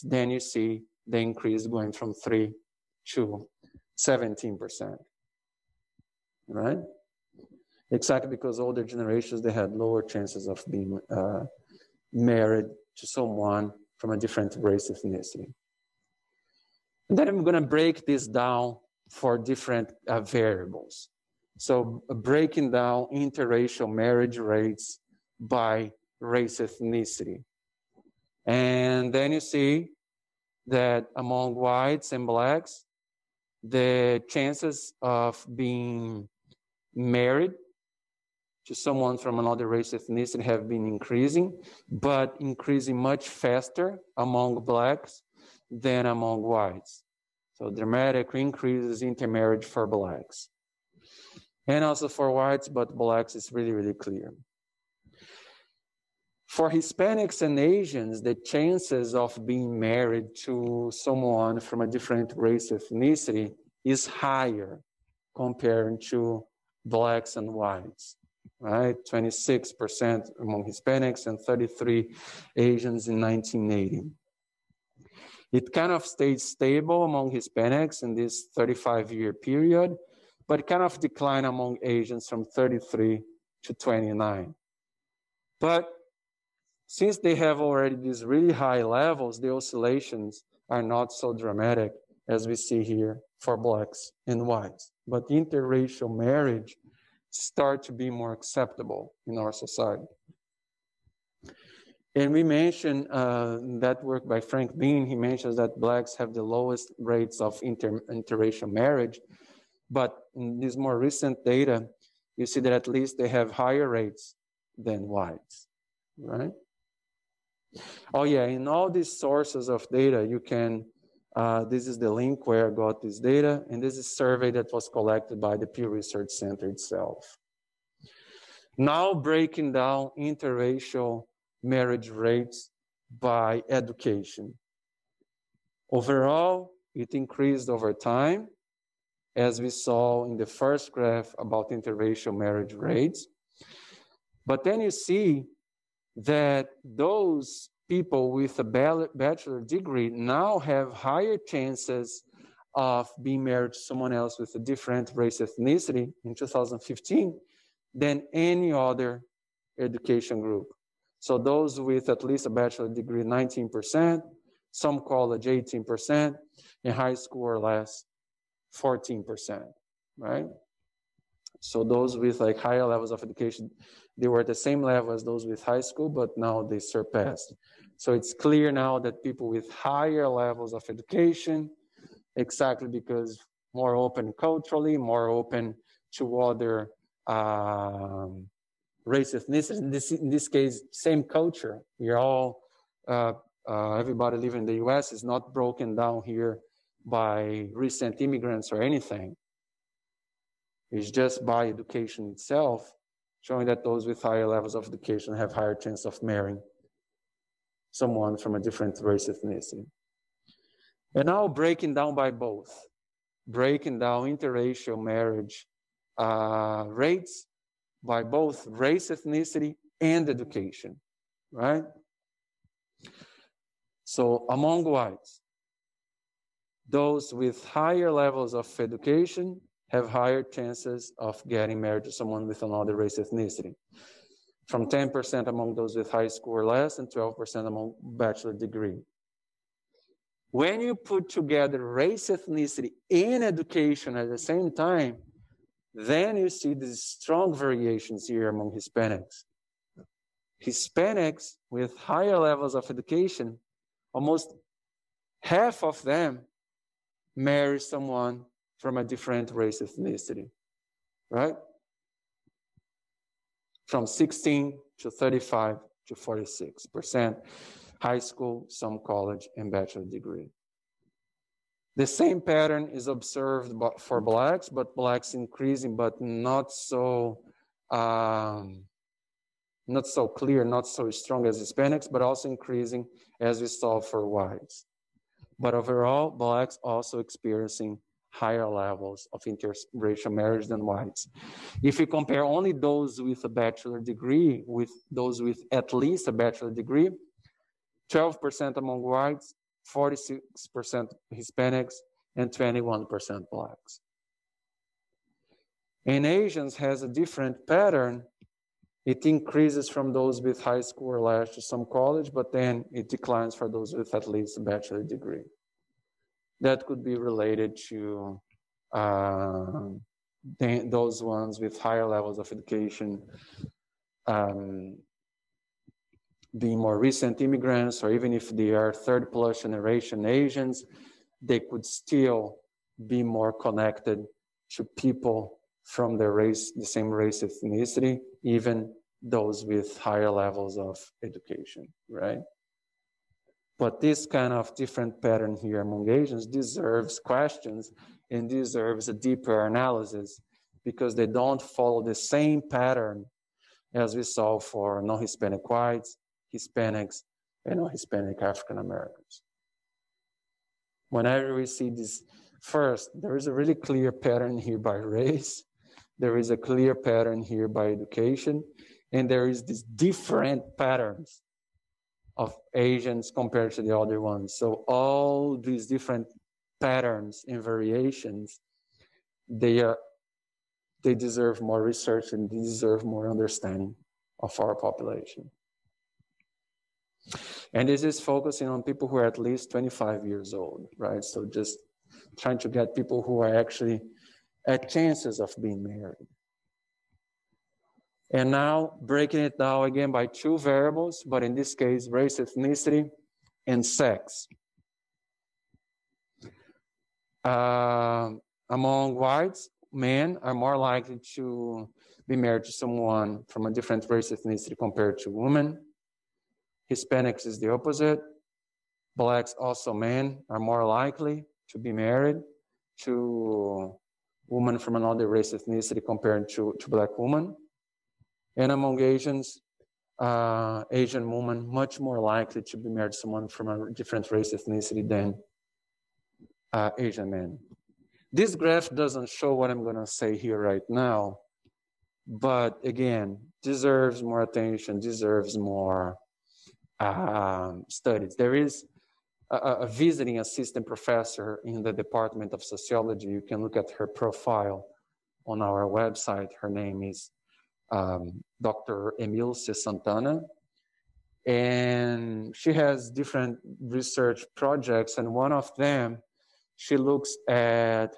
then you see the increase going from 3 to 17%, right? exactly because older generations, they had lower chances of being married to someone from a different race, ethnicity. And then I'm going to break this down for different variables. So breaking down interracial marriage rates by race, ethnicity. And then you see that among whites and blacks, the chances of being married to someone from another race, ethnicity have been increasing, but increasing much faster among blacks than among whites. So dramatic increases in intermarriage for blacks. And also for whites, but blacks is really, really clear. For Hispanics and Asians, the chances of being married to someone from a different race, ethnicity is higher compared to blacks and whites, right? 26% among Hispanics and 33% Asians in 1980. It kind of stayed stable among Hispanics in this 35-year period, but kind of declined among Asians from 33 to 29. But since they have already these really high levels, the oscillations are not so dramatic as we see here for blacks and whites. But interracial marriage start to be more acceptable in our society. And we mentioned that work by Frank Bean. He mentions that blacks have the lowest rates of interracial marriage. But in this more recent data, you see that at least they have higher rates than whites, right? Oh yeah, in all these sources of data, you can, this is the link where I got this data, and this is a survey that was collected by the Pew Research Center itself. Now breaking down interracial marriage rates by education. Overall, it increased over time, as we saw in the first graph about interracial marriage rates. But then you see that those people with a bachelor degree now have higher chances of being married to someone else with a different race, ethnicity in 2015 than any other education group. So those with at least a bachelor degree, 19%, some college, 18%, and high school or less, 14%, right? So those with like higher levels of education, they were at the same level as those with high school, but now they surpassed. So it's clear now that people with higher levels of education, exactly because more open culturally, more open to other race, ethnicity, in this case, same culture. We're all, everybody living in the US is not broken down here by recent immigrants or anything. It's just by education itself, showing that those with higher levels of education have higher chance of marrying someone from a different race, ethnicity. And now breaking down by both, breaking down interracial marriage rates by both race, ethnicity, and education, right? So among whites, those with higher levels of education have higher chances of getting married to someone with another race, ethnicity. From 10% among those with high school or less and 12% among bachelor degree. When you put together race, ethnicity, and education at the same time, then you see these strong variations here among Hispanics. Hispanics with higher levels of education, almost half of them marry someone from a different race, ethnicity, right? From 16 to 35 to 46%, high school, some college, and bachelor degree. The same pattern is observed for blacks, but blacks increasing, but not so clear, not so strong as Hispanics, but also increasing as we saw for whites. But overall, blacks also experiencing higher levels of interracial marriage than whites. If we compare only those with a bachelor degree with those with at least a bachelor degree, 12% among whites, 46% Hispanics, and 21% blacks. And Asians has a different pattern. It increases from those with high school or last to some college, but then it declines for those with at least a bachelor degree. That could be related to those ones with higher levels of education being more recent immigrants, or even if they are third plus generation Asians, they could still be more connected to people from their race, the same race ethnicity, even those with higher levels of education, right? But this kind of different pattern here among Asians deserves questions and deserves a deeper analysis, because they don't follow the same pattern as we saw for non-Hispanic whites, Hispanics, and non-Hispanic African Americans. Whenever we see this, first, there is a really clear pattern here by race, there is a clear pattern here by education, and there is these different patterns of Asians compared to the other ones. So all these different patterns and variations, they deserve more research and deserve more understanding of our population. And this is focusing on people who are at least 25 years old, right? So just trying to get people who are actually at chances of being married. And now breaking it down again by two variables, but in this case, race, ethnicity, and sex. Among whites, men are more likely to be married to someone from a different race, ethnicity compared to women. Hispanics is the opposite. Blacks, also men, are more likely to be married to women from another race, ethnicity compared to Black women. And among Asians, Asian women much more likely to be married to someone from a different race, ethnicity than Asian men. This graph doesn't show what I'm going to say here right now, but again, deserves more attention, deserves more studies. There is a visiting assistant professor in the Department of Sociology. You can look at her profile on our website. Her name is Dr. Emilce Santana, and she has different research projects, and one of them, she looks at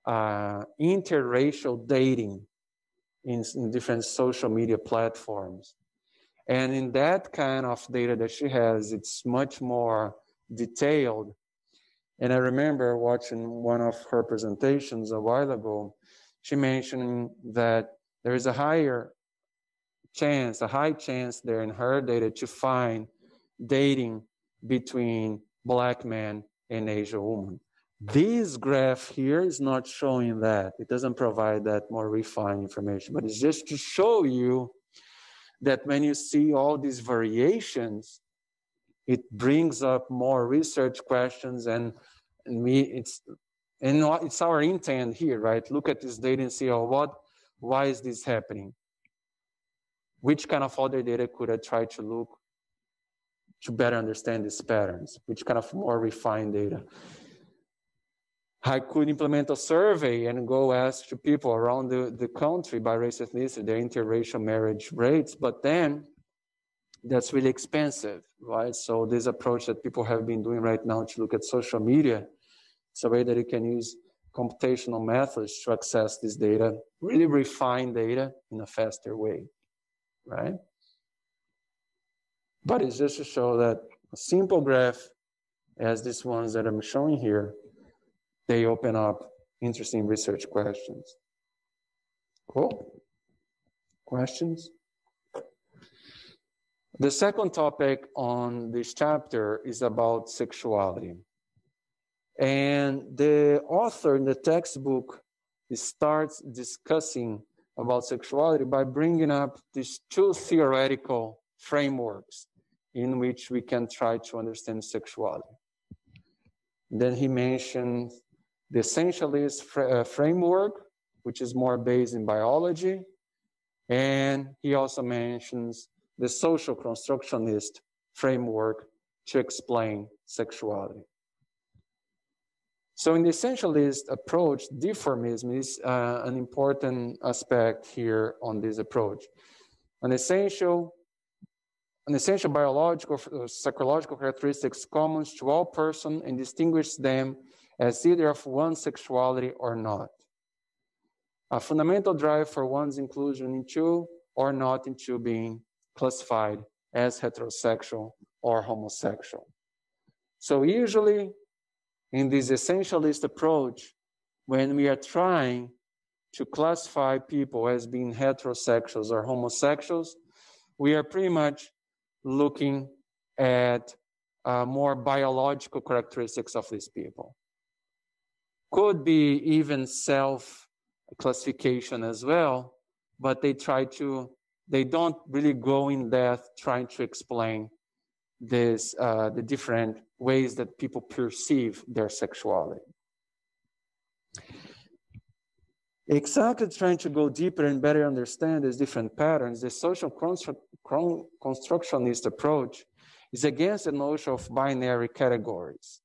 interracial dating in different social media platforms. And in that kind of data that she has, it's much more detailed. And I remember watching one of her presentations a while ago, she mentioned that there is a high chance there in her data to find dating between Black men and Asian women. This graph here is not showing that. It doesn't provide that more refined information, but it's just to show you that when you see all these variations, it brings up more research questions, and it's our intent here, right? Look at this data and see, why is this happening? Which kind of other data could I try to look to better understand these patterns? Which kind of more refined data? I could implement a survey and go ask to people around the country by race, ethnicity, their interracial marriage rates, but then that's really expensive, right? So this approach that people have been doing right now to look at social media, it's a way that you can use computational methods to access this data, really refine data in a faster way, right? But it's just to show that a simple graph, as these ones that I'm showing here, they open up interesting research questions. Cool? Questions? The second topic on this chapter is about sexuality. And the author in the textbook starts discussing about sexuality by bringing up these two theoretical frameworks in which we can try to understand sexuality. Then he mentions the essentialist framework, which is more based in biology. And he also mentions the social constructionist framework to explain sexuality. So in the essentialist approach, difformism is an important aspect here on this approach. An essential biological or psychological characteristics common to all persons and distinguish them as either of one sexuality or not. A fundamental drive for one's inclusion into or not into being classified as heterosexual or homosexual. So usually in this essentialist approach, when we are trying to classify people as being heterosexuals or homosexuals, we are pretty much looking at more biological characteristics of these people. Could be even self-classification as well, but they don't really go in depth trying to explain this, the different ways that people perceive their sexuality. Exactly trying to go deeper and better understand these different patterns, the social constructionist approach is against the notion of binary categories.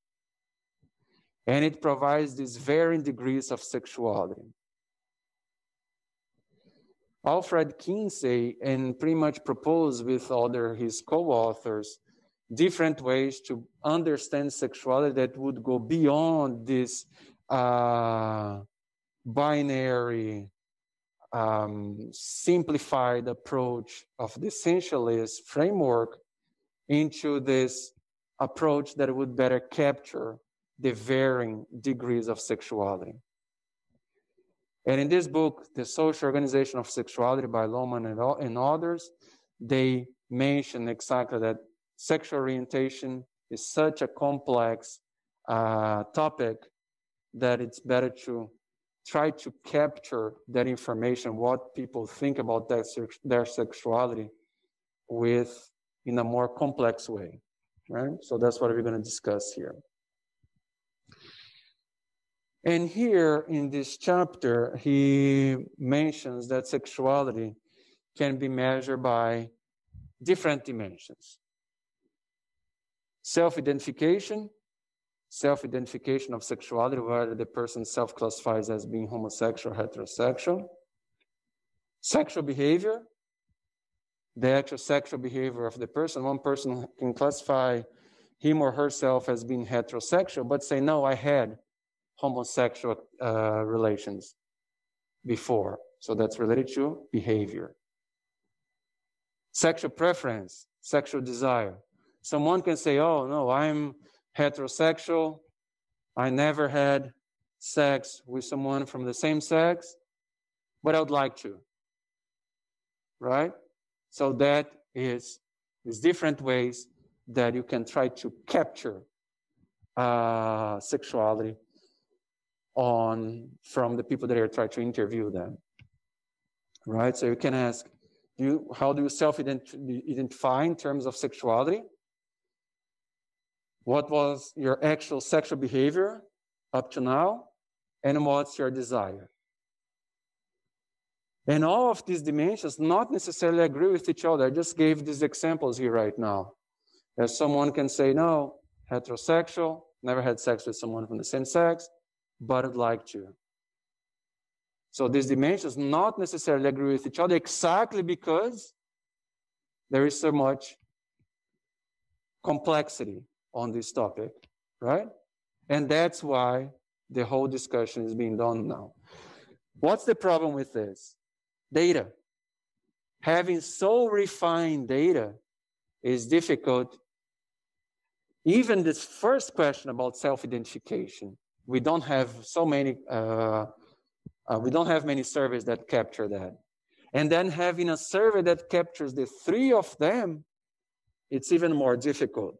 And it provides these varying degrees of sexuality. Alfred Kinsey, and pretty much proposed with his co-authors, different ways to understand sexuality that would go beyond this binary, simplified approach of the essentialist framework into this approach that would better capture the varying degrees of sexuality. And in this book, The Social Organization of Sexuality by Lohman and others, they mention exactly that sexual orientation is such a complex topic that it's better to try to capture that information, what people think about their sexuality in a more complex way, right? So that's what we're going to discuss here. And here in this chapter, he mentions that sexuality can be measured by different dimensions. Self-identification of sexuality, whether the person self-classifies as being homosexual or heterosexual. Sexual behavior, the actual sexual behavior of the person. One person can classify him or herself as being heterosexual, but say, no, I had homosexual relations before. So that's related to behavior. Sexual preference, sexual desire. Someone can say, oh, no, I'm heterosexual. I never had sex with someone from the same sex, but I would like to, right? So that is different ways that you can try to capture sexuality from the people that are trying to interview them, right? So you can ask, how do you self-identify in terms of sexuality? What was your actual sexual behavior up to now? And what's your desire? And all of these dimensions not necessarily agree with each other. I just gave these examples here right now. As someone can say, no, heterosexual, never had sex with someone from the same sex, but I'd like to. So these dimensions not necessarily agree with each other exactly because there is so much complexity on this topic, right? And that's why the whole discussion is being done now. What's the problem with this? Data. Having so refined data is difficult. Even this first question about self-identification, we don't have so many, we don't have many surveys that capture that. And then having a survey that captures the three of them, it's even more difficult.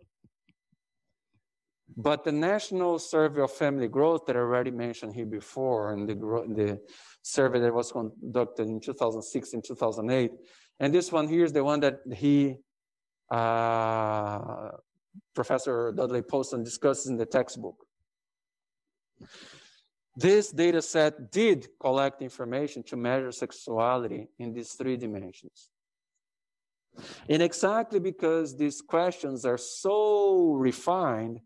But the National Survey of Family Growth that I already mentioned here before, and the survey that was conducted in 2006 and 2008, and this one here is the one that Professor Dudley Poston discusses in the textbook. This data set did collect information to measure sexuality in these three dimensions. And exactly because these questions are so refined,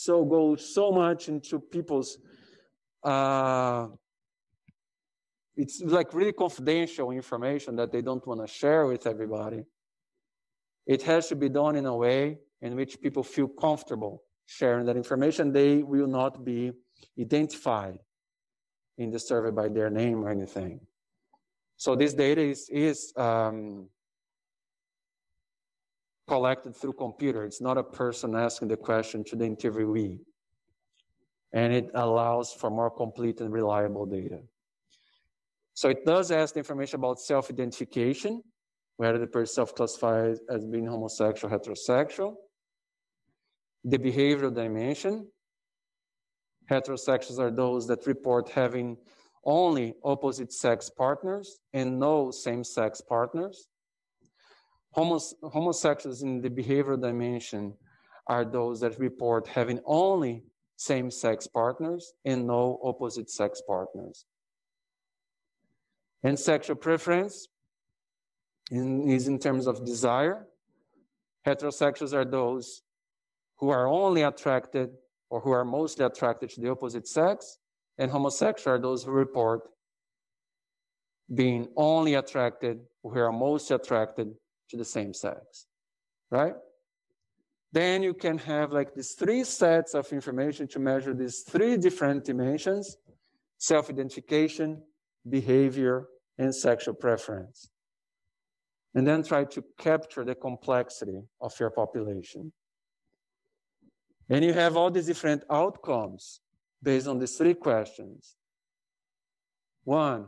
go so much into people's, it's like really confidential information that they don't want to share with everybody. It has to be done in a way in which people feel comfortable sharing that information. They will not be identified in the survey by their name or anything. So this data is collected through computer. It's not a person asking the question to the interviewee. And it allows for more complete and reliable data. So it does ask the information about self-identification, whether the person self-classifies as being homosexual, heterosexual. The behavioral dimension. Heterosexuals are those that report having only opposite sex partners and no same-sex partners. Homosexuals in the behavioral dimension are those that report having only same-sex partners and no opposite sex partners. And sexual preference is in terms of desire. Heterosexuals are those who are only attracted or who are mostly attracted to the opposite sex, and homosexual are those who report being only attracted, who are mostly attracted to the same sex, right? Then you can have like these three sets of information to measure these three different dimensions: self-identification, behavior, and sexual preference. And then try to capture the complexity of your population. And you have all these different outcomes based on these three questions. One,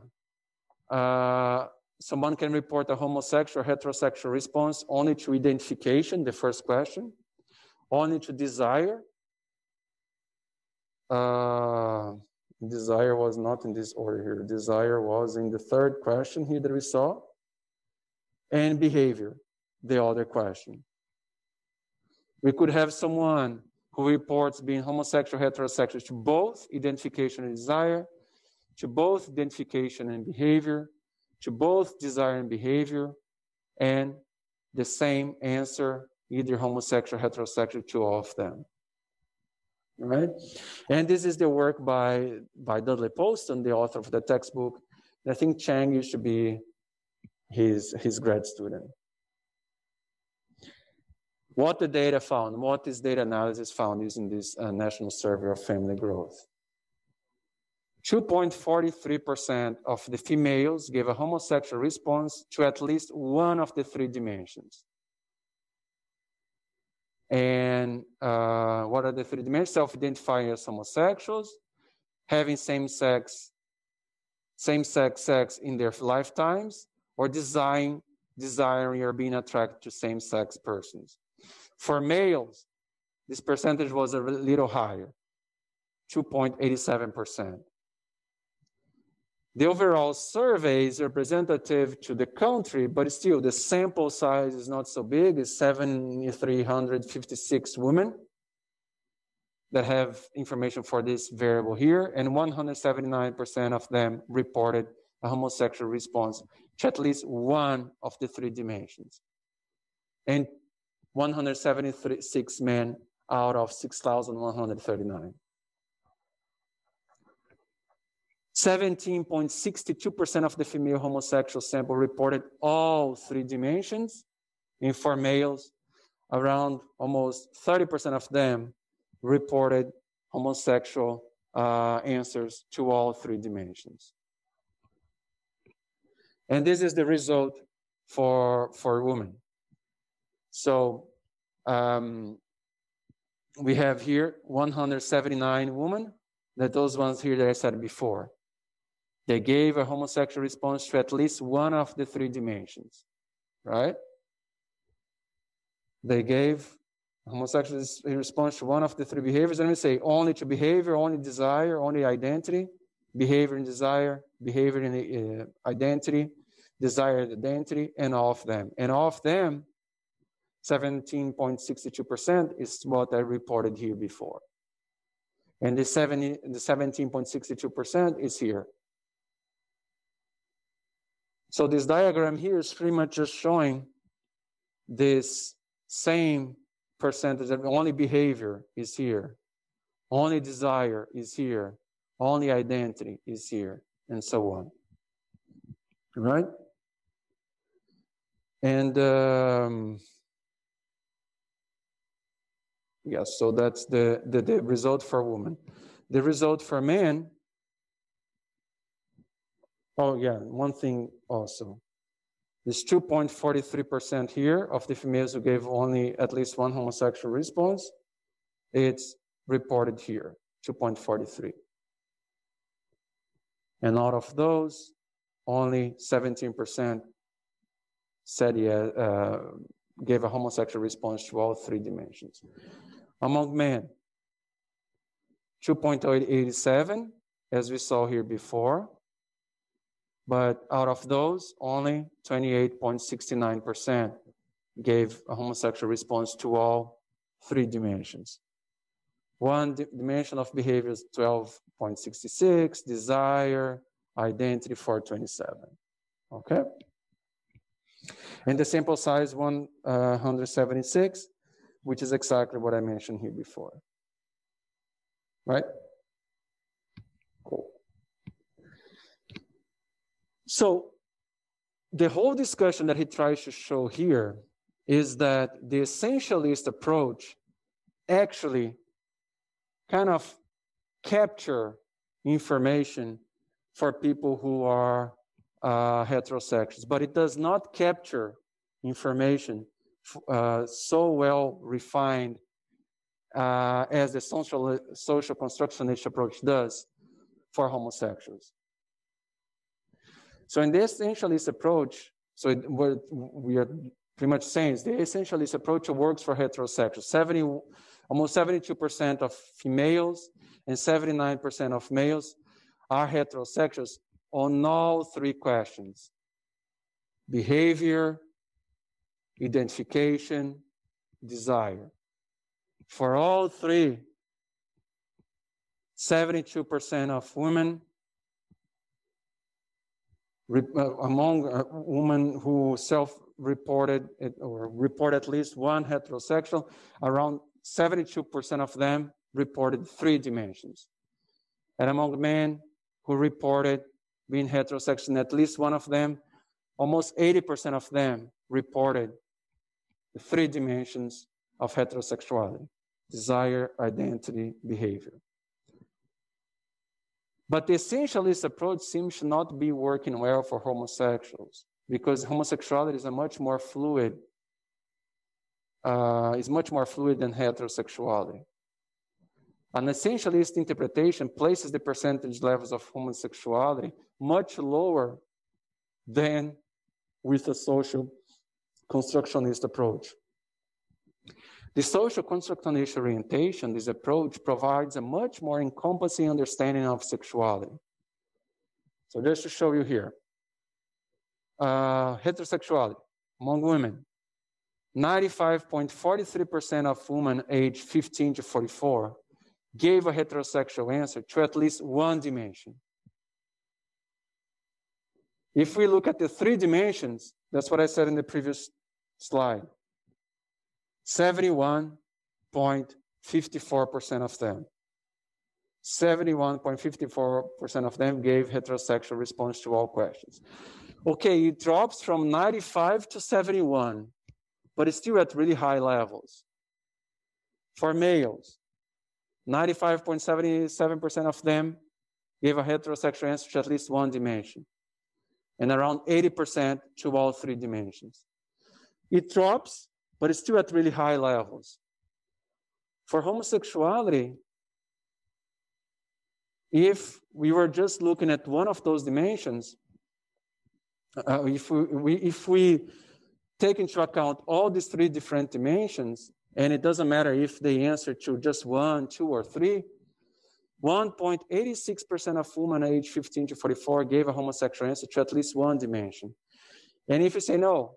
someone can report a homosexual or heterosexual response only to identification, the first question, only to desire. Desire was not in this order here. Desire was in the third question here that we saw. And behavior, the other question. We could have someone who reports being homosexual, heterosexual to both identification and desire, to both identification and behavior, to both desire and behavior, and the same answer, either homosexual, heterosexual, to all of them. All right? And this is the work by Dudley Poston, the author of the textbook. I think Chang used to be his grad student. What the data found, what this data analysis found using this National Survey of Family Growth. 2.43% of the females gave a homosexual response to at least one of the three dimensions. And what are the three dimensions? Self-identifying as homosexuals, having same-sex sex in their lifetimes, or desiring or being attracted to same-sex persons. For males, this percentage was a little higher, 2.87%. The overall survey is representative to the country, but still the sample size is not so big. It's 7,356 women that have information for this variable here, and 179% of them reported a homosexual response to at least one of the three dimensions. And 176 men out of 6,139. 17.62% of the female homosexual sample reported all three dimensions. And for males, around almost 30% of them reported homosexual answers to all three dimensions. And this is the result for women. So we have here 179 women, those ones here that I said before. They gave a homosexual response to at least one of the three dimensions, right? They gave a homosexual response to one of the three behaviors. And we say only to behavior, only desire, only identity, behavior and desire, behavior and identity, desire and identity, and all of them. And all of them, 17.62% is what I reported here before. And the 17.62% is here. So this diagram here is pretty much just showing this same percentage of only behavior is here. only desire is here, only identity is here, and so on. Right? And yeah, so that's the result for women. The result for men, oh yeah, one thing also. There's 2.43% here of the females who gave only at least one homosexual response. It's reported here, 2.43. And out of those, only 17% said gave a homosexual response to all three dimensions. Among men, 2.87, as we saw here before. But out of those, only 28.69% gave a homosexual response to all three dimensions. One dimension of behavior is 12.66, desire, identity 427. Okay? And the sample size 176, which is exactly what I mentioned here before. Right? Cool. So the whole discussion that he tries to show here is that the essentialist approach actually kind of capture information for people who are heterosexuals, but it does not capture information so well refined as the social constructionist approach does for homosexuals. So in the essentialist approach, so what we are pretty much saying is the essentialist approach works for heterosexuals. Almost 72% of females and 79% of males are heterosexuals on all three questions: behavior, identification, desire. For all three, 72% of women, among women who self-reported or report at least one heterosexual, around 72% of them reported three dimensions. And among men who reported being heterosexual in at least one of them, almost 80% of them reported the three dimensions of heterosexuality: desire, identity, behavior. But the essentialist approach seems to not be working well for homosexuals, because homosexuality is much more fluid than heterosexuality. An essentialist interpretation places the percentage levels of homosexuality much lower than with a social constructionist approach. The social constructionist orientation, this approach, provides a much more encompassing understanding of sexuality. So just to show you here, heterosexuality among women, 95.43% of women aged 15 to 44 gave a heterosexual answer to at least one dimension. If we look at the three dimensions, that's what I said in the previous slide, 71.54% of them. 71.54% of them gave heterosexual response to all questions. Okay, it drops from 95 to 71, but it's still at really high levels. For males, 95.77% of them gave a heterosexual answer to at least one dimension, and around 80% to all three dimensions. It drops, but it's still at really high levels. For homosexuality, if we were just looking at one of those dimensions, if we take into account all these three different dimensions, and it doesn't matter if they answer to just one, two, or three, 1.86% of women aged 15 to 44 gave a homosexual answer to at least one dimension. And if you say no,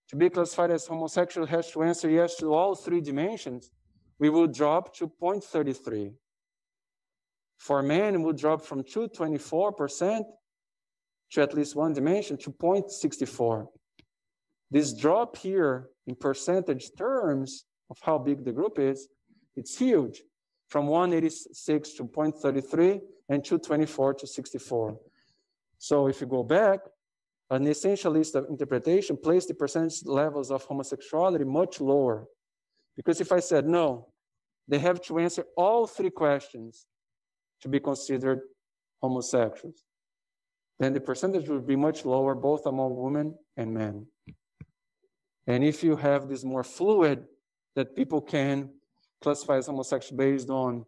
to be classified as homosexual has to answer yes to all three dimensions, we will drop to 0.33. For men, we will drop from 2.24% to at least one dimension to 0.64. This drop here in percentage terms of how big the group is, it's huge. from 186 to 0.33 and 224 to 64. So if you go back, an essentialist interpretation placed the percentage levels of homosexuality much lower. Because if I said no, they have to answer all three questions to be considered homosexuals, then the percentage would be much lower, both among women and men. And if you have this more fluid, that people can classify as homosexual based on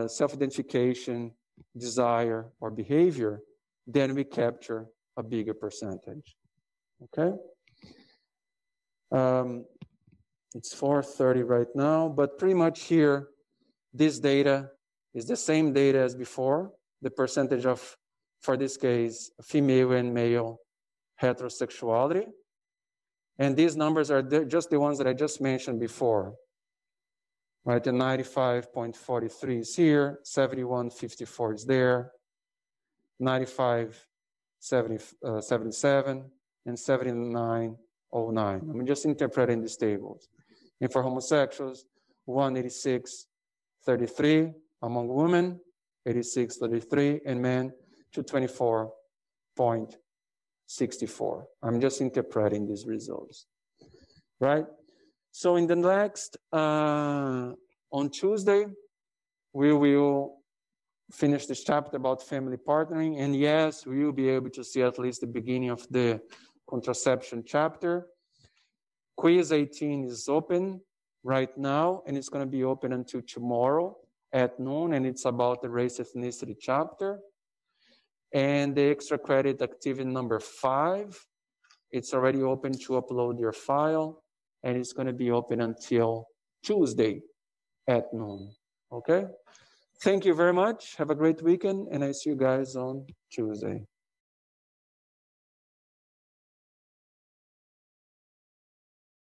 self-identification, desire, or behavior, then we capture a bigger percentage, okay? It's 4:30 right now, but pretty much here, this data is the same data as before, the percentage of, for this case, female and male heterosexuality. And these numbers are just the ones that I just mentioned before, right? The 95.43 is here, 71.54 is there, 95.77, and 79.09. I'm just interpreting these tables. And for homosexuals, 186.33 among women, 86.33, and men, 224.64. I'm just interpreting these results, right? So in the next, on Tuesday, we will finish this chapter about family partnering. And yes, we will be able to see at least the beginning of the contraception chapter. Quiz 18 is open right now, and it's going to be open until tomorrow at noon, and it's about the race ethnicity chapter. And the extra credit activity number 5, it's already open to upload your file, and it's going to be open until Tuesday at noon, okay? Thank you very much. Have a great weekend, and I see you guys on Tuesday.